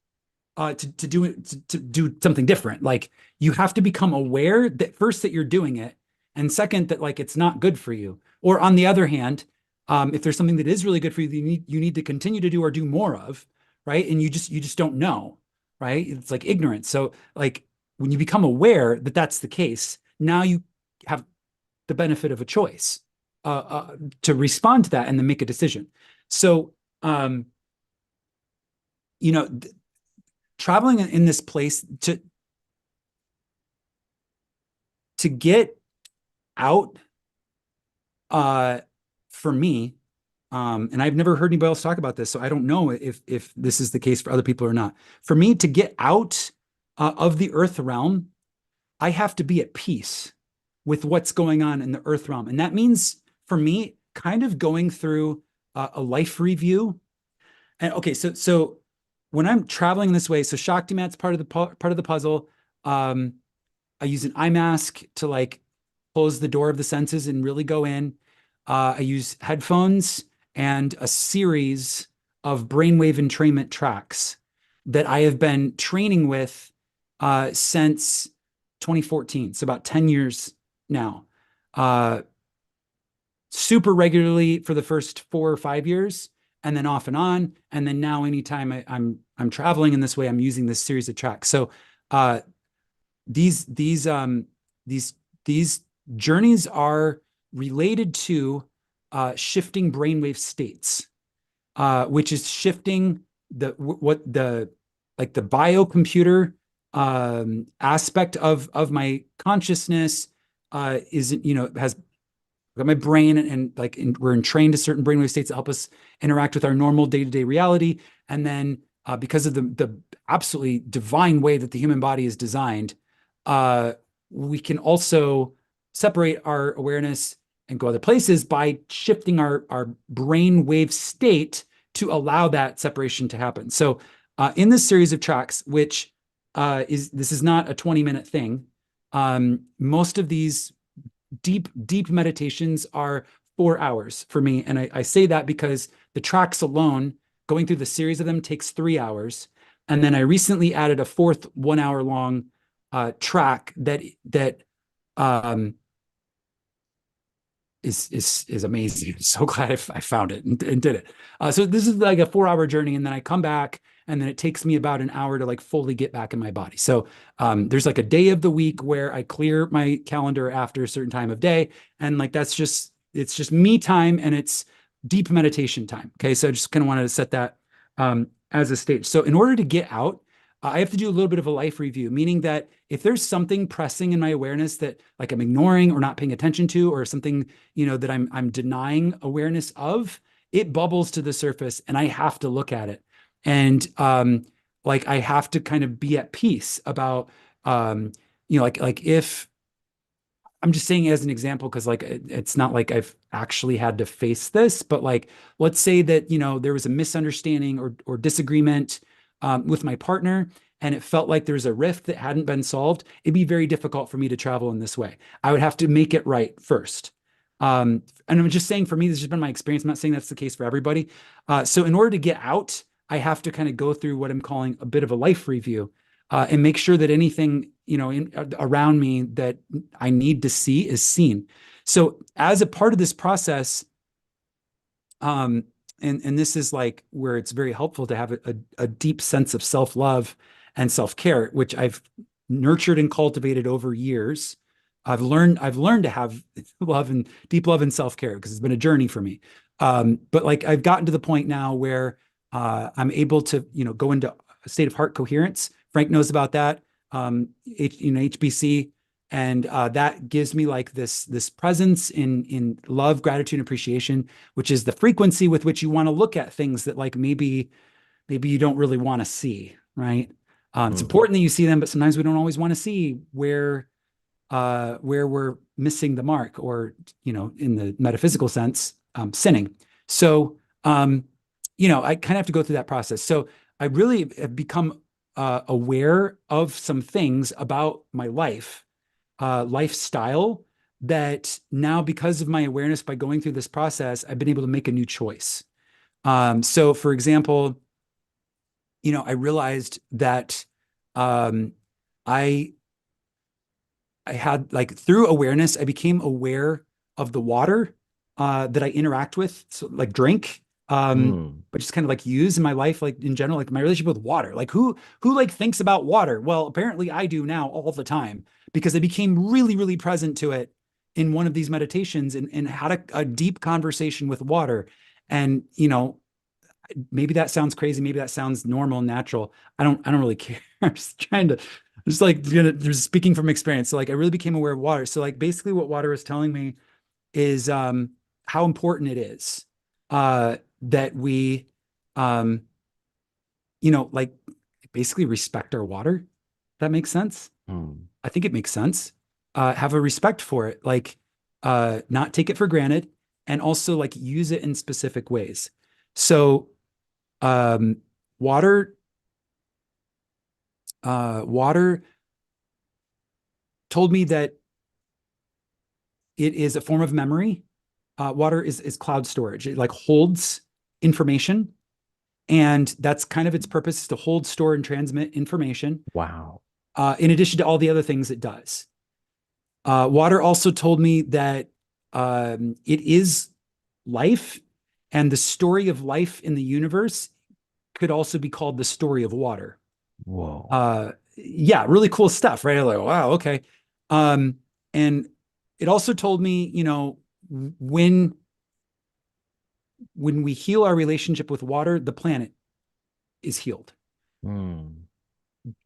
to do it to do something different. Like you have to become aware that first that you're doing it, and second that like it's not good for you. Or on the other hand, if there's something that is really good for you, you need to continue to do or do more of, right? And you just don't know, right? It's like ignorance. So like when you become aware that that's the case, now you have the benefit of a choice to respond to that and then make a decision. So you know, traveling in this place to get out for me, and I've never heard anybody else talk about this, so I don't know if this is the case for other people or not. For me to get out of the earth realm, I have to be at peace with what's going on in the earth realm. And that means for me kind of going through a life review. And okay, so when I'm traveling this way, so Shakti Mat's part of the puzzle. I use an eye mask to like close the door of the senses and really go in. I use headphones and a series of brainwave entrainment tracks that I have been training with since 2014. So about 10 years now. Uh, Super regularly for the first 4 or 5 years, and then off and on. And then now anytime I'm traveling in this way, I'm using this series of tracks. So uh, these these um these journeys are related to shifting brainwave states, which is shifting what the like the biocomputer aspect of my consciousness isn't, has got my brain and like we're entrained to certain brainwave states that help us interact with our normal day-to-day reality. And then because of the absolutely divine way that the human body is designed, we can also separate our awareness and go other places by shifting our brain wave state to allow that separation to happen. So in this series of tracks, which this is not a 20-minute thing, most of these deep meditations are 4 hours for me. And I say that because the tracks alone, going through the series of them, takes 3 hours. And then I recently added a fourth 1 hour long track that is amazing. I'm so glad I found it and did it. So this is like a 4 hour journey, and then I come back, and then it takes me about an hour to like fully get back in my body. So there's like a day of the week where I clear my calendar after a certain time of day, and like it's just me time, and it's deep meditation time. Okay, so I just kind of wanted to set that as a stage. So in order to get out, I have to do a little bit of a life review, meaning that if there's something pressing in my awareness that like I'm ignoring or not paying attention to, or something, that I'm denying awareness of, it bubbles to the surface and I have to look at it. And like I have to kind of be at peace about like if I'm just saying as an example, because like it's not like I've actually had to face this, but like let's say that there was a misunderstanding or disagreement with my partner, and it felt like there's a rift that hadn't been solved. It'd be very difficult for me to travel in this way. I would have to make it right first. And I'm just saying, for me, this has just been my experience. I'm not saying that's the case for everybody. So in order to get out, I have to kind of go through what I'm calling a bit of a life review, and make sure that anything around me that I need to see is seen. So as a part of this process, and this is like where it's very helpful to have a deep sense of self-love and self-care, which I've nurtured and cultivated over years. I've learned to have deep love and self-care, because it's been a journey for me. But like I've gotten to the point now where I'm able to, go into a state of heart coherence. Frank knows about that. HBC, and that gives me like this presence in love, gratitude, and appreciation, which is the frequency with which you want to look at things that like maybe you don't really want to see, right? It's Mm. important that you see them, but sometimes we don't always want to see where we're missing the mark, or in the metaphysical sense, sinning. So I kind of have to go through that process. So I really have become aware of some things about my lifestyle, that now, because of my awareness, by going through this process, I've been able to make a new choice. So for example, I realized that um, I I had, like, through awareness, I became aware of the water that I interact with, so like drink, Mm. but just kind of like use in my life, like in general, like my relationship with water. Like who like thinks about water? Well, apparently I do now all the time, because I became really, really present to it in one of these meditations, and had a deep conversation with water. And maybe that sounds crazy, maybe that sounds normal and natural. I don't really care. I'm just trying to just like just speaking from experience. So like I really became aware of water. So like basically what water is telling me is how important it is that we um like basically respect our water. That makes sense. Mm. I think it makes sense. Have a respect for it, like not take it for granted, and also like use it in specific ways. So um water water told me that it is a form of memory. Water is cloud storage. It like holds information, and that's kind of its purpose, is to hold, store, and transmit information. Wow. In addition to all the other things it does. Water also told me that it is life, and the story of life in the universe could also be called the story of water. Whoa. Yeah, really cool stuff, right? I'm like, wow, okay. Um, and it also told me, when we heal our relationship with water, the planet is healed, Mm.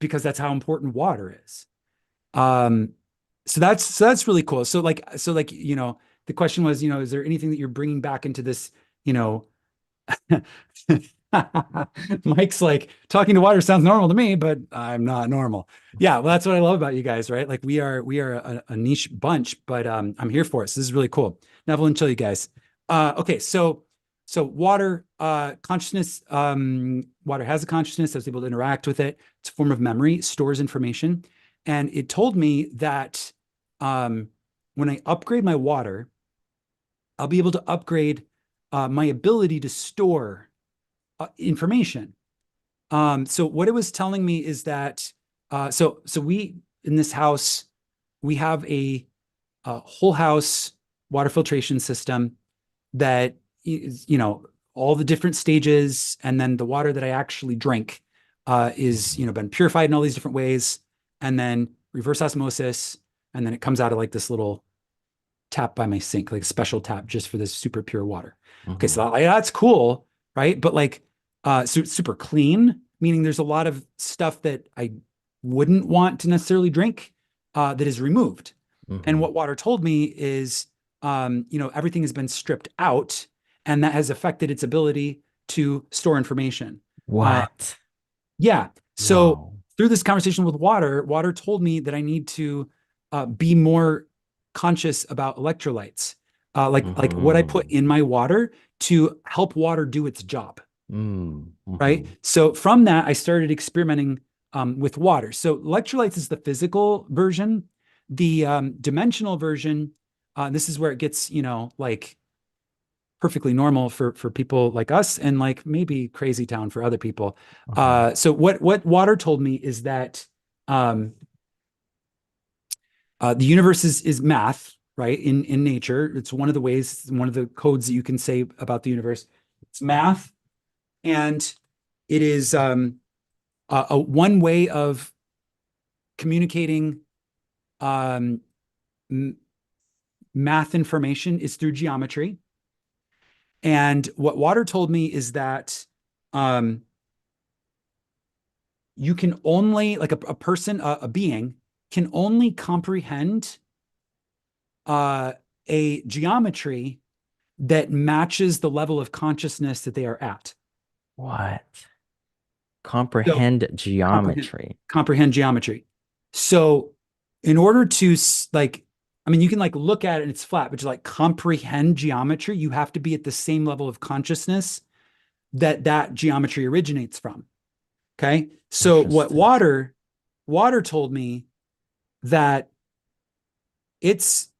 because that's how important water is. Um, so that's really cool. So like, the question was, is there anything that you're bringing back into this, you know, Mike's like, talking to water sounds normal to me, but I'm not normal. Yeah, well, that's what I love about you guys, right? Like we are a niche bunch, but I'm here for it. So this is really cool. Neville and chill, you guys. Okay, so water, consciousness, water has a consciousness. I was able to interact with it. It's a form of memory, stores information. And it told me that um, when I upgrade my water, I'll be able to upgrade my ability to store information. So what it was telling me is that so we, in this house, we have a whole house water filtration system that is, all the different stages, and then the water that I actually drink is, Mhm. been purified in all these different ways, and then reverse osmosis, and then it comes out of like this little tap by my sink, like a special tap just for this super pure water. Okay, so Mhm. that's cool, right? But like, super clean, meaning there's a lot of stuff that I wouldn't want to necessarily drink that is removed. And Mhm. what water told me is, everything has been stripped out, and that has affected its ability to store information. Uh, What? yeah. So Wow. through this conversation with water told me that I need to be more conscious about electrolytes, like what I put Mhm. in my water to help water do its job. Mm. Right. Mhm. So from that, I started experimenting with water. So electrolytes is the physical version. The dimensional version, this is where it gets, like perfectly normal for people like us, and like maybe crazy town for other people. Uh-huh. So what water told me is that um, the universe is math, right? In nature, it's one of the ways, one of the codes that you can say about the universe. It's math, and it is a one way of communicating um, math information is through geometry. And what water told me is that um, you can only like a person, a being can only comprehend uh, a geometry that matches the level of consciousness that they are at. What? So Comprehend comprehend geometry. comprehend geometry. So in order to like, I mean, you can like look at it and it's flat, but to like comprehend geometry, you have to be at the same level of consciousness that that geometry originates from. Okay. So what Interesting. water told me that its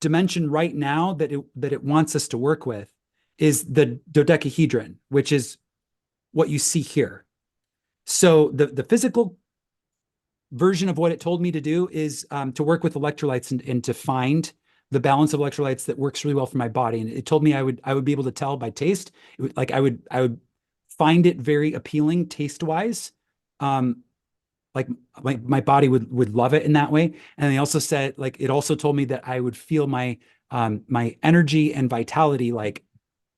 dimension right now that it wants us to work with is the dodecahedron, which is what you see here. So the physical version of what it told me to do is to work with electrolytes and to find the balance of electrolytes that works really well for my body. And it told me I would be able to tell by taste. Like I would find it very appealing taste wise. Um, like my body would love it in that way. And they also said like it also told me that I would feel my energy and vitality like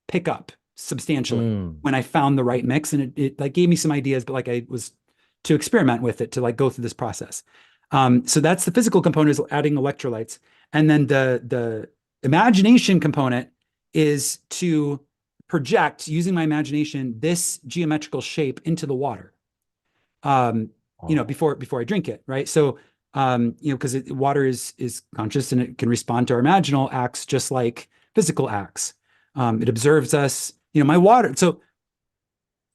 pick up substantially Mm. when I found the right mix. And it like gave me some ideas, but like I was to experiment with it to like go through this process. So that's the physical component is adding electrolytes. And then the imagination component is to project using my imagination this geometrical shape into the water. Um, Oh. before I drink it, right? So because water is conscious and it can respond to our imaginal acts just like physical acts. It observes us. My water. So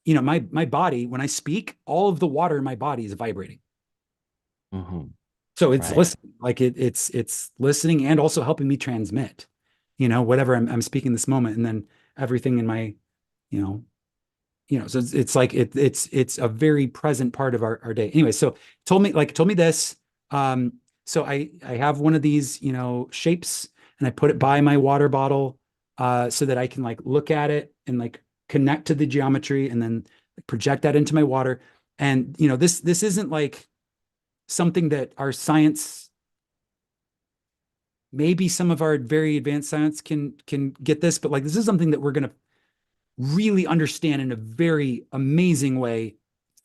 my body when I speak, all of the water in my body is vibrating. Hmm. So it's Right. listening, like it's listening and also helping me transmit, whatever I'm speaking this moment, and then everything in my, you know, so it's like it's a very present part of our day. Anyway, so told me this. Um, so I have one of these, shapes, and I put it by my water bottle, so that I can like look at it and like connect to the geometry, and then project that into my water. And this isn't like something that our science, maybe some of our very advanced science can get this, but like this is something that we're gonna really understand in a very amazing way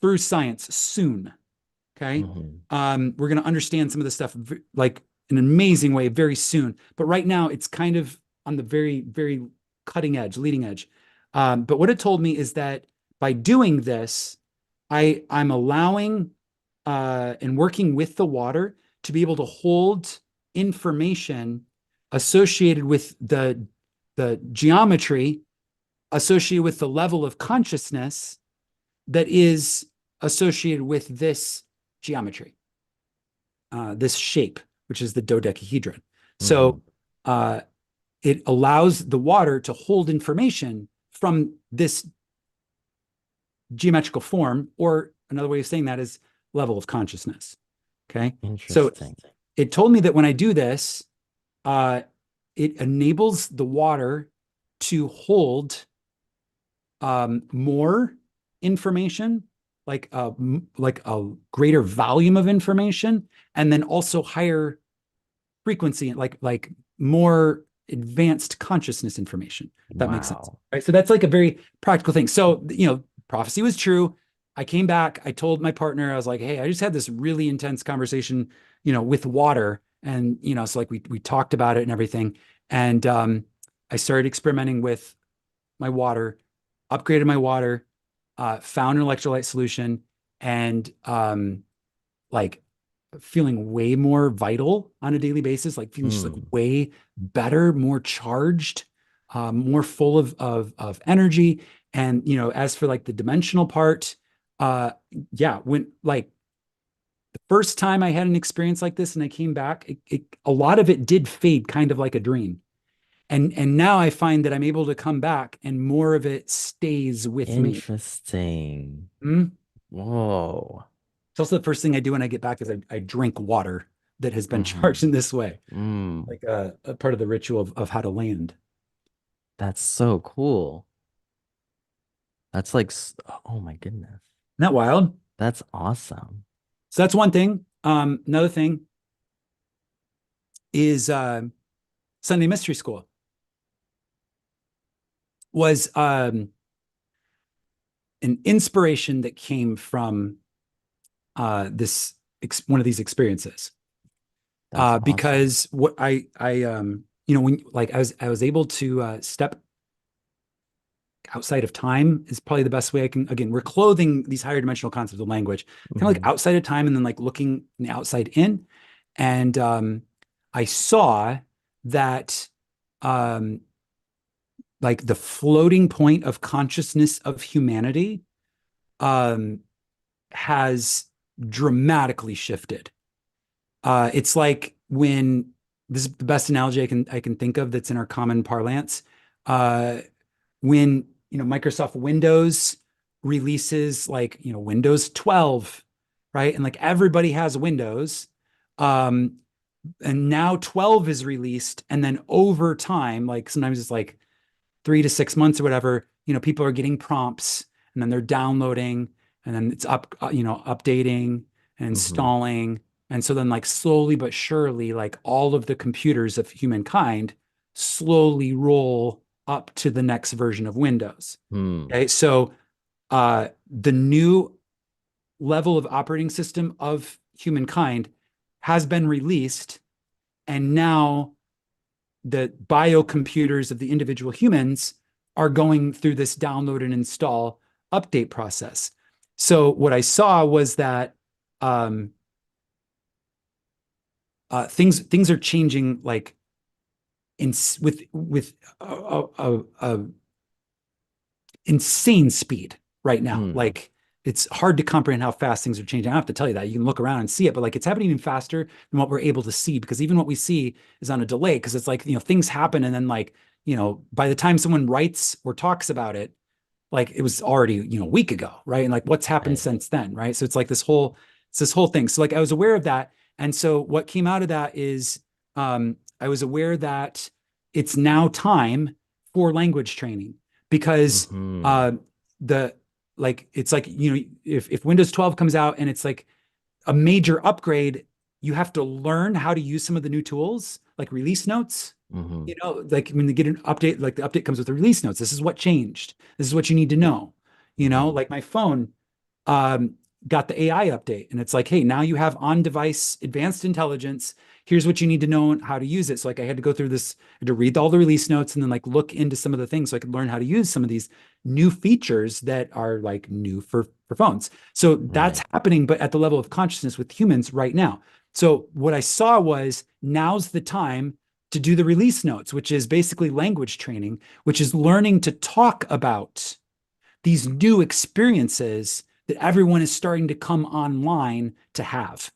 through science soon. Okay. Hmm. We're going to understand some of this stuff like in an amazing way very soon. But right now, it's kind of on the very, very cutting edge, leading edge. But what it told me is that by doing this, I'm allowing and working with the water to be able to hold information associated with the geometry associated with the level of consciousness that is associated with this geometry, this shape, which is the dodecahedron. Hmm. So it allows the water to hold information from this geometrical form, or another way of saying that is level of consciousness. Okay. So Interesting. it told me that when I do this, uh, it enables the water to hold more information, like a greater volume of information, and then also higher frequency, like more advanced consciousness information. If that makes sense, Wow. right? So that's like a very practical thing. So prophecy was true. I came back. I told my partner, I was like, "Hey, I just had this really intense conversation, with water, and so like we talked about it and everything, and I started experimenting with my water, upgraded my water, found an electrolyte solution, and like feeling way more vital on a daily basis, like feeling just like Mm. way better, more charged, more full of energy. And as for like the dimensional part, yeah, when like the first time I had an experience like this and I came back, a lot of it did fade kind of like a dream. And now I find that I'm able to come back and more of it stays with me. Interesting. Mm? Whoa. It's also the first thing I do when I get back is I drink water that has been charged Hmm. in this way, Mm. like a part of the ritual of how to land. That's so cool. That's like, oh my goodness. Isn't that wild? That's awesome. So that's one thing. Another thing is Sunday Mystery School was an inspiration that came from this one of these experiences. That's awesome. Because what when like I was able to step outside of time is probably the best way I can. Again, we're clothing these higher dimensional concepts of language, kind of like Hmm. outside of time, and then like looking from the outside in. And I saw that um, like the floating point of consciousness of humanity um, has dramatically shifted. It's like when this is the best analogy I can think of that's in our common parlance. Uh, when Microsoft Windows releases like Windows 12, right? And like everybody has Windows. Um, and now 12 is released, and then over time, like sometimes it's like 3 to 6 months or whatever, people are getting prompts and then they're downloading and then it's updating and Hmm. installing. And so then like slowly but surely, like all of the computers of humankind slowly roll up to the next version of Windows. Hmm. Okay. So the new level of operating system of humankind has been released. And now the biocomputers of the individual humans are going through this download and install update process. So what I saw was that um, things are changing like in with a insane speed right now. Hmm. Like it's hard to comprehend how fast things are changing. I don't have to tell you that. You can look around and see it, but like it's happening even faster than what we're able to see because even what we see is on a delay because it's like, things happen and then like, by the time someone writes or talks about it, like it was already, a week ago, right? And like what's happened Right. since then, right? So it's this whole thing. So like I was aware of that. And so what came out of that is I was aware that it's now time for language training because Hmm. uh the like it's like, if Windows 12 comes out and it's like a major upgrade, you have to learn how to use some of the new tools, like release notes. Hmm. Like when they get an update, like the update comes with the release notes. This is what changed. This is what you need to know. Hmm. Like my phone um, got the AI update, and it's like, hey, now you have on-device advanced intelligence. Here's what you need to know and how to use it. So like I had to go through this, I had to read all the release notes and then like look into some of the things so I could learn how to use some of these new features that are like new for phones. So that's Right. happening, but at the level of consciousness with humans right now. So what I saw was now's the time to do the release notes, which is basically language training, which is learning to talk about these new experiences that everyone is starting to come online to have.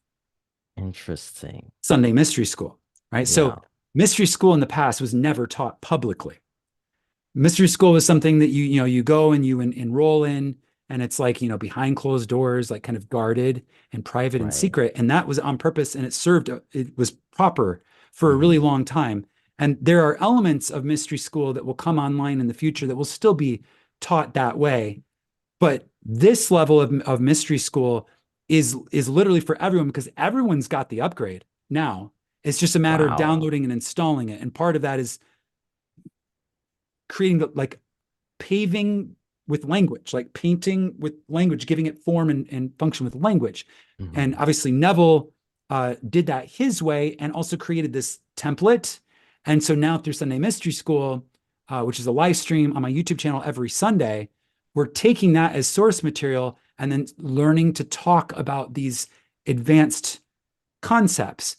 Interesting. Sunday Mystery School, right? So Yeah. Mystery School in the past was never taught publicly. Mystery School was something that you go and you enroll in, and it's like, behind closed doors, like kind of guarded and private and Right. secret. And that was on purpose, and it was proper for a really Hmm. long time. And there are elements of Mystery School that will come online in the future that will still be taught that way. But this level of Mystery School is literally for everyone because everyone's got the upgrade now. It's just a matter of Wow. downloading and installing it. And part of that is creating the like paving with language, like painting with language, giving it form and function with language. And Hmm. obviously Neville did that his way and also created this template. And so now through Sunday Mystery School, which is a live stream on my YouTube channel every Sunday, we're taking that as source material and then learning to talk about these advanced concepts.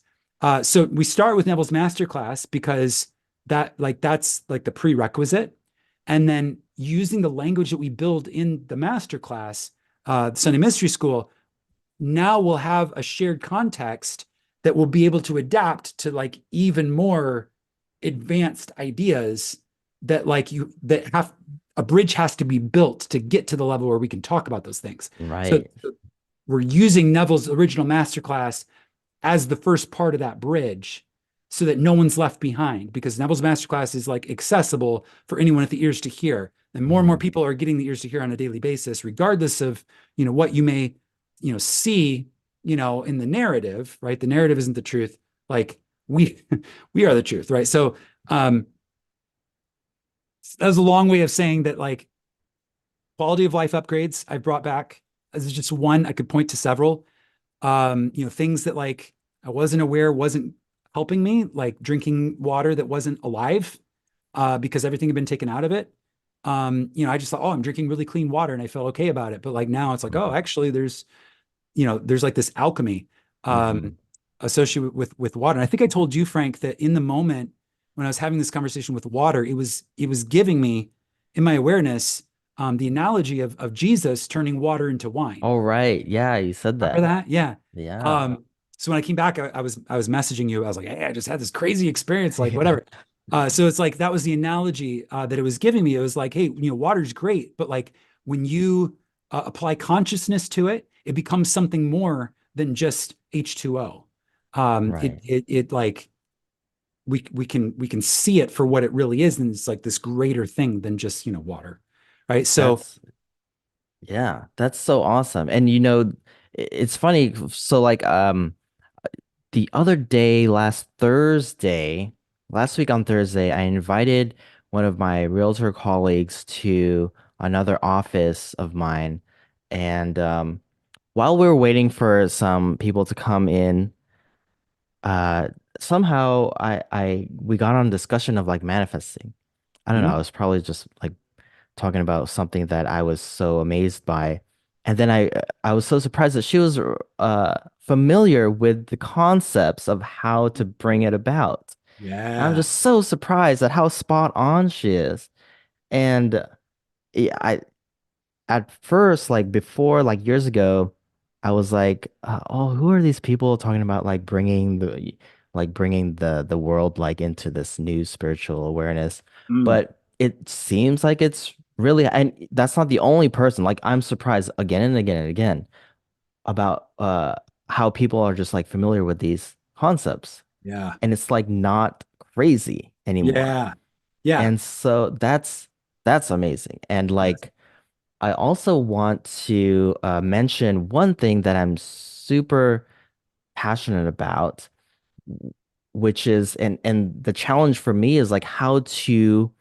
So we start with Neville's masterclass because that's like the prerequisite, and then using the language that we build in the masterclass, Sunday Mystery School. Now we'll have a shared context that will be able to adapt to like even more advanced ideas that have a bridge has to be built to get to the level where we can talk about those things. So Right. we're using Neville's original masterclass as the first part of that bridge so that no one's left behind because Neville's masterclass is like accessible for anyone with the ears to hear. And more Hmm. people are getting the ears to hear on a daily basis, regardless of, what you may, see, in the narrative, right? The narrative isn't the truth. Like we, we are the truth, right? So, that was a long way of saying that, like, quality of life upgrades I've brought back. This is just one. I could point to several. Things that like I wasn't aware wasn't helping me, like drinking water that wasn't alive, because everything had been taken out of it. I just thought, oh, I'm drinking really clean water, and I felt okay about it. But like now, it's like, oh, actually, there's like this alchemy Mm-hmm. associated with water. And I think I told you, Frank, that in the moment when I was having this conversation with water, it was giving me in my awareness the analogy of Jesus turning water into wine. All right. Yeah, you said Remember that. that? Yeah. Yeah. So when I came back, I was messaging you. I was like, hey, I just had this crazy experience, like whatever. So it's like that was the analogy that it was giving me. It was like, hey, water's great, but like when you apply consciousness to it, it becomes something more than just H2O. Right. It like we can see it for what it really is, and it's like this greater thing than just water, right? So, That's Yeah, that's so awesome. And it's funny. So like the other day, last week on Thursday, I invited one of my realtor colleagues to another office of mine. And while we were waiting for some people to come in, uh somehow I we got on a discussion of like manifesting. I don't know, I mhm, was probably just like talking about something that I was so amazed by. And then I was so surprised that she was familiar with the concepts of how to bring it about. And I'm yeah. just so surprised at how spot on she is. And yeah, I at first, like before, like years ago, I was like, oh, who are these people talking about bringing the world like into this new spiritual awareness? Mm, But it seems like it's really, and that's not the only person. Like I'm surprised again and again and again about how people are just like familiar with these concepts, yeah. and it's like not crazy anymore. Yeah. Yeah. And so that's amazing. And Yes. like I also want to mention one thing that I'm super passionate about, which is and the challenge for me is like how to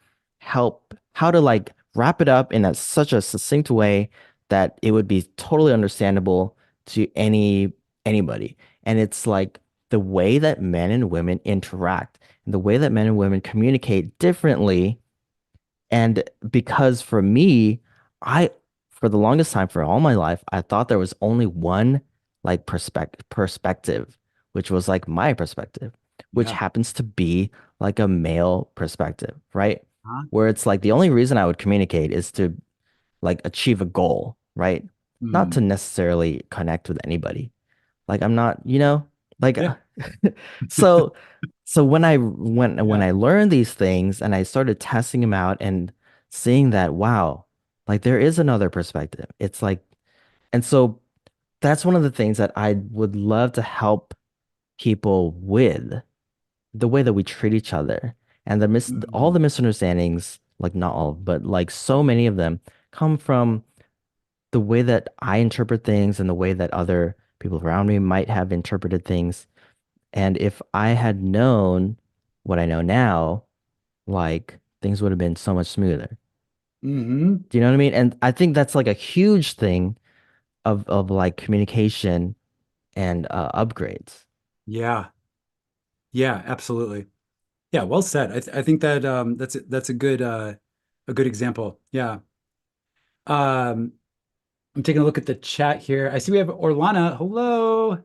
like wrap it up in such a succinct way that it would be totally understandable to anybody. And it's like the way that men and women interact and the way that men and women communicate differently, and because for me, I, for the longest time, for all my life, I thought there was only one like perspective, which was like my perspective, which Yeah. happens to be like a male perspective, right? Huh? Where it's like the only reason I would communicate is to like achieve a goal, right? Not to Mm. necessarily connect with anybody. Like I'm not, like Yeah. so so when Yeah. I learned these things and I started testing them out and seeing that wow, like there is another perspective. It's like, and so that's one of the things that I would love to help people with, the way that we treat each other and all Mm. the misunderstandings, like not all, but like so many of them come from the way that I interpret things and the way that other people around me might have interpreted things. And if I had known what I know now, like things would have been so much smoother. Hmm. Do you know what I mean? And I think that's like a huge thing of like communication and upgrades. Yeah. Yeah. Absolutely. Yeah. Well said. I think that that's a good example. Yeah. Um, I'm taking a look at the chat here. I see we have Orlana. Hello.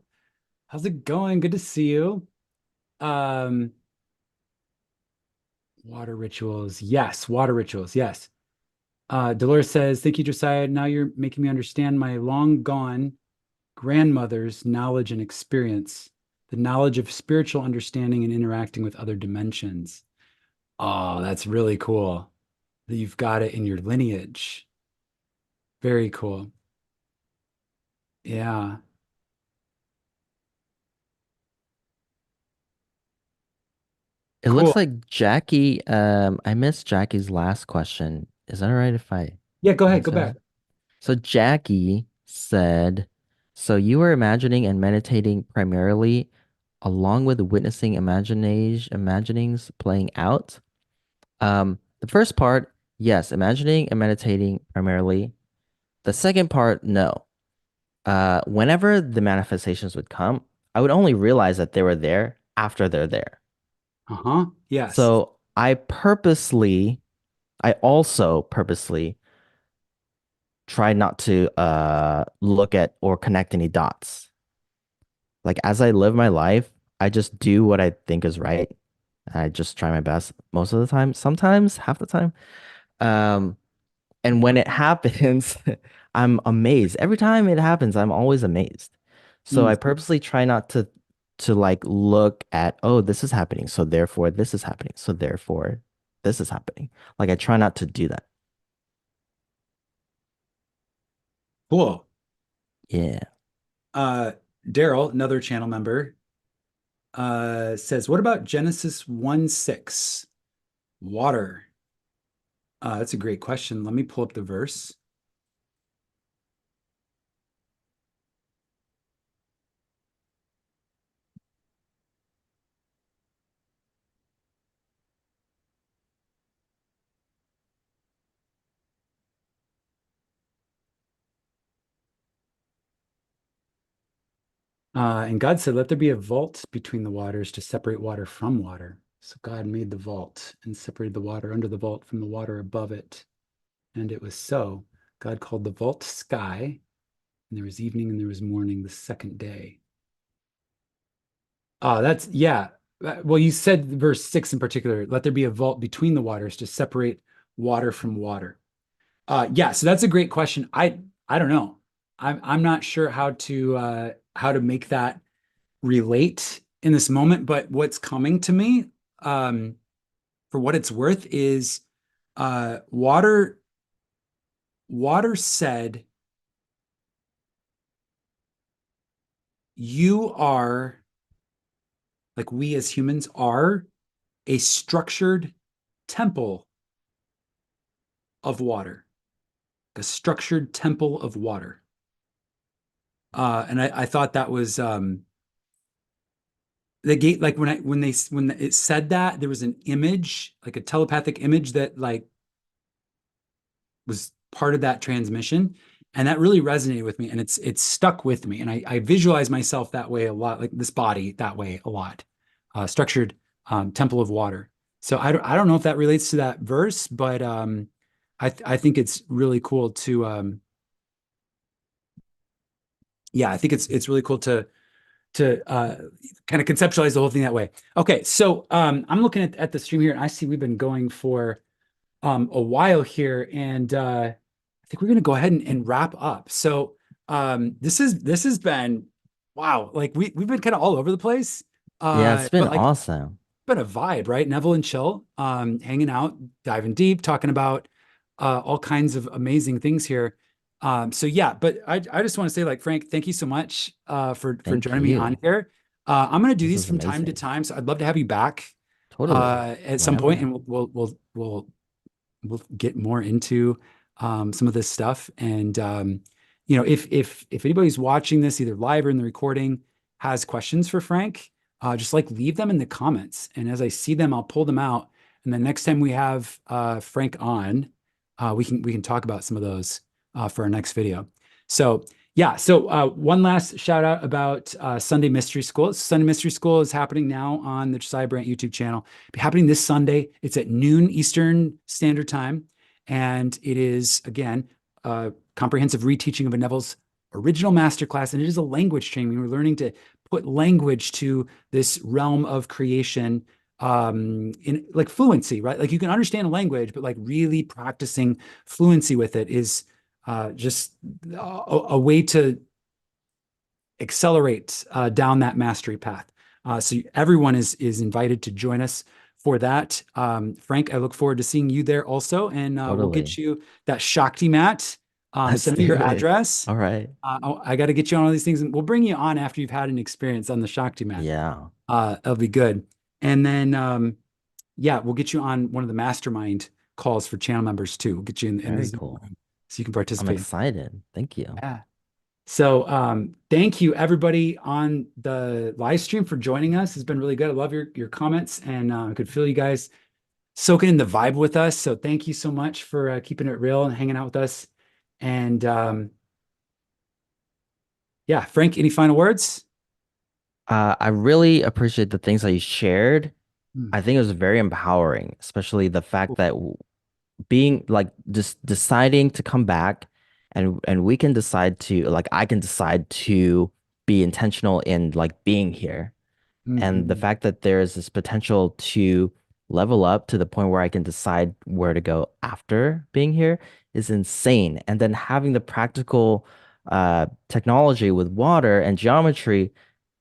How's it going? Good to see you. Um, Water rituals. Yes, water rituals. Yes. Dolores says, "Thank you, Josiah. Now you're making me understand my long gone grandmother's knowledge and experience, the knowledge of spiritual understanding and interacting with other dimensions." Oh, that's really cool that you've got it in your lineage. Very cool. Yeah, It looks cool. like Jackie, I missed Jackie's last question. Is that all right if I Yeah, go ahead. Go answer back. that? So Jackie said, so you were imagining and meditating primarily along with witnessing imaginings playing out. The first part, yes, imagining and meditating primarily. The second part, no. Whenever the manifestations would come, I would only realize that they were there after they're there. Uh-huh. Yes. So I also purposely try not to look at or connect any dots. Like as I live my life, I just do what I think is right. I just try my best most of the time, sometimes half the time. Um, and when it happens, I'm amazed. Every time it happens, I'm always amazed. So Mm. I purposely try not to like look at, oh, this is happening, so therefore this is happening, so therefore this is happening. Like I try not to do that. Cool. Yeah. Uh, Daryl, another channel member, says, what about Genesis 1:6? Water. That's a great question. Let me pull up the verse. And God said, let there be a vault between the waters to separate water from water. So God made the vault and separated the water under the vault from the water above it. And it was so. God called the vault sky, and there was evening and there was morning the second day. That's, yeah. Well, you said verse 6 in particular, let there be a vault between the waters to separate water from water. Yeah, so that's a great question. I don't know. I'm not sure how to make that relate in this moment, but what's coming to me, um, for what it's worth, is water. Water said, "You are like we as humans are a structured temple of water, a structured temple of water." And I thought that was the gate. Like when it said that, there was an image, like a telepathic image that like was part of that transmission, and that really resonated with me, and it's stuck with me, and I visualize myself that way a lot, like this body that way a lot, structured temple of water. So I don't know if that relates to that verse, but I think it's really cool to yeah, I think it's really cool to kind of conceptualize the whole thing that way. Okay, so I'm looking at the stream here, and I see we've been going for a while here, and I think we're going to go ahead and wrap up. So this has been wow, like we've been kind of all over the place, Yeah, it's been but like awesome. been a vibe, right? Neville and Chill, hanging out, diving deep, talking about all kinds of amazing things here. So yeah, but I just want to say, like, Frank, thank you so much for Thank joining me on you. here. I'm going to do This these was from time to amazing. time, so I'd love to have you back Totally. at some point, Whenever. and we'll get more into some of this stuff. And you know, if anybody's watching this either live or in the recording has questions for Frank, just like leave them in the comments. And as I see them, I'll pull them out. And then next time we have Frank on, we can talk about some of those for our next video. So yeah, so one last shout out about Sunday Mystery School. Sunday Mystery School is happening now on the Josiah Brandt YouTube channel. It'll be happening this Sunday. It's at noon Eastern Standard Time. And it is, again, a comprehensive reteaching of a Neville's original masterclass. And it is a language training. We're learning to put language to this realm of creation in like fluency, right? Like you can understand a language, but like really practicing fluency with it is just a way to accelerate down that mastery path. So everyone is invited to join us for that. Frank, I look forward to seeing you there also, and we'll Totally. get you that shakti mat. Let's Send me your do it. address. All right. I got to get you on all these things, and we'll bring you on after you've had an experience on the shakti mat. Yeah. That'll be good. And then, yeah, we'll get you on one of the mastermind calls for channel members too. We'll get you in Very this cool. so you can I'm participate. excited. Thank you. Yeah. So thank you everybody on the live stream for joining us. It's been really good. I love your comments, and I could feel you guys soaking in the vibe with us. So thank you so much for keeping it real and hanging out with us. And yeah, Frank, any final words? I really appreciate the things that you shared. Hmm, I think it was very empowering, especially the fact cool. that being like just deciding to come back and we can decide to like I can decide to be intentional in like being here. And the Mhm. fact that there is this potential to level up to the point where I can decide where to go after being here is insane. And then having the practical technology with water and geometry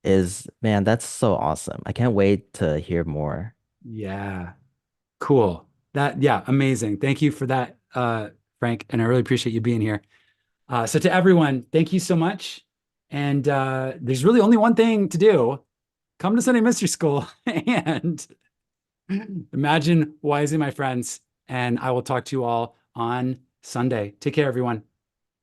is, man, that's so awesome. I can't wait to hear more. Yeah, cool. That, yeah, amazing. Thank you for that, Frank. And I really appreciate you being here. So to everyone, thank you so much. And there's really only one thing to do. Come to Sunday Mystery School and imagine wisely, my friends. And I will talk to you all on Sunday. Take care, everyone.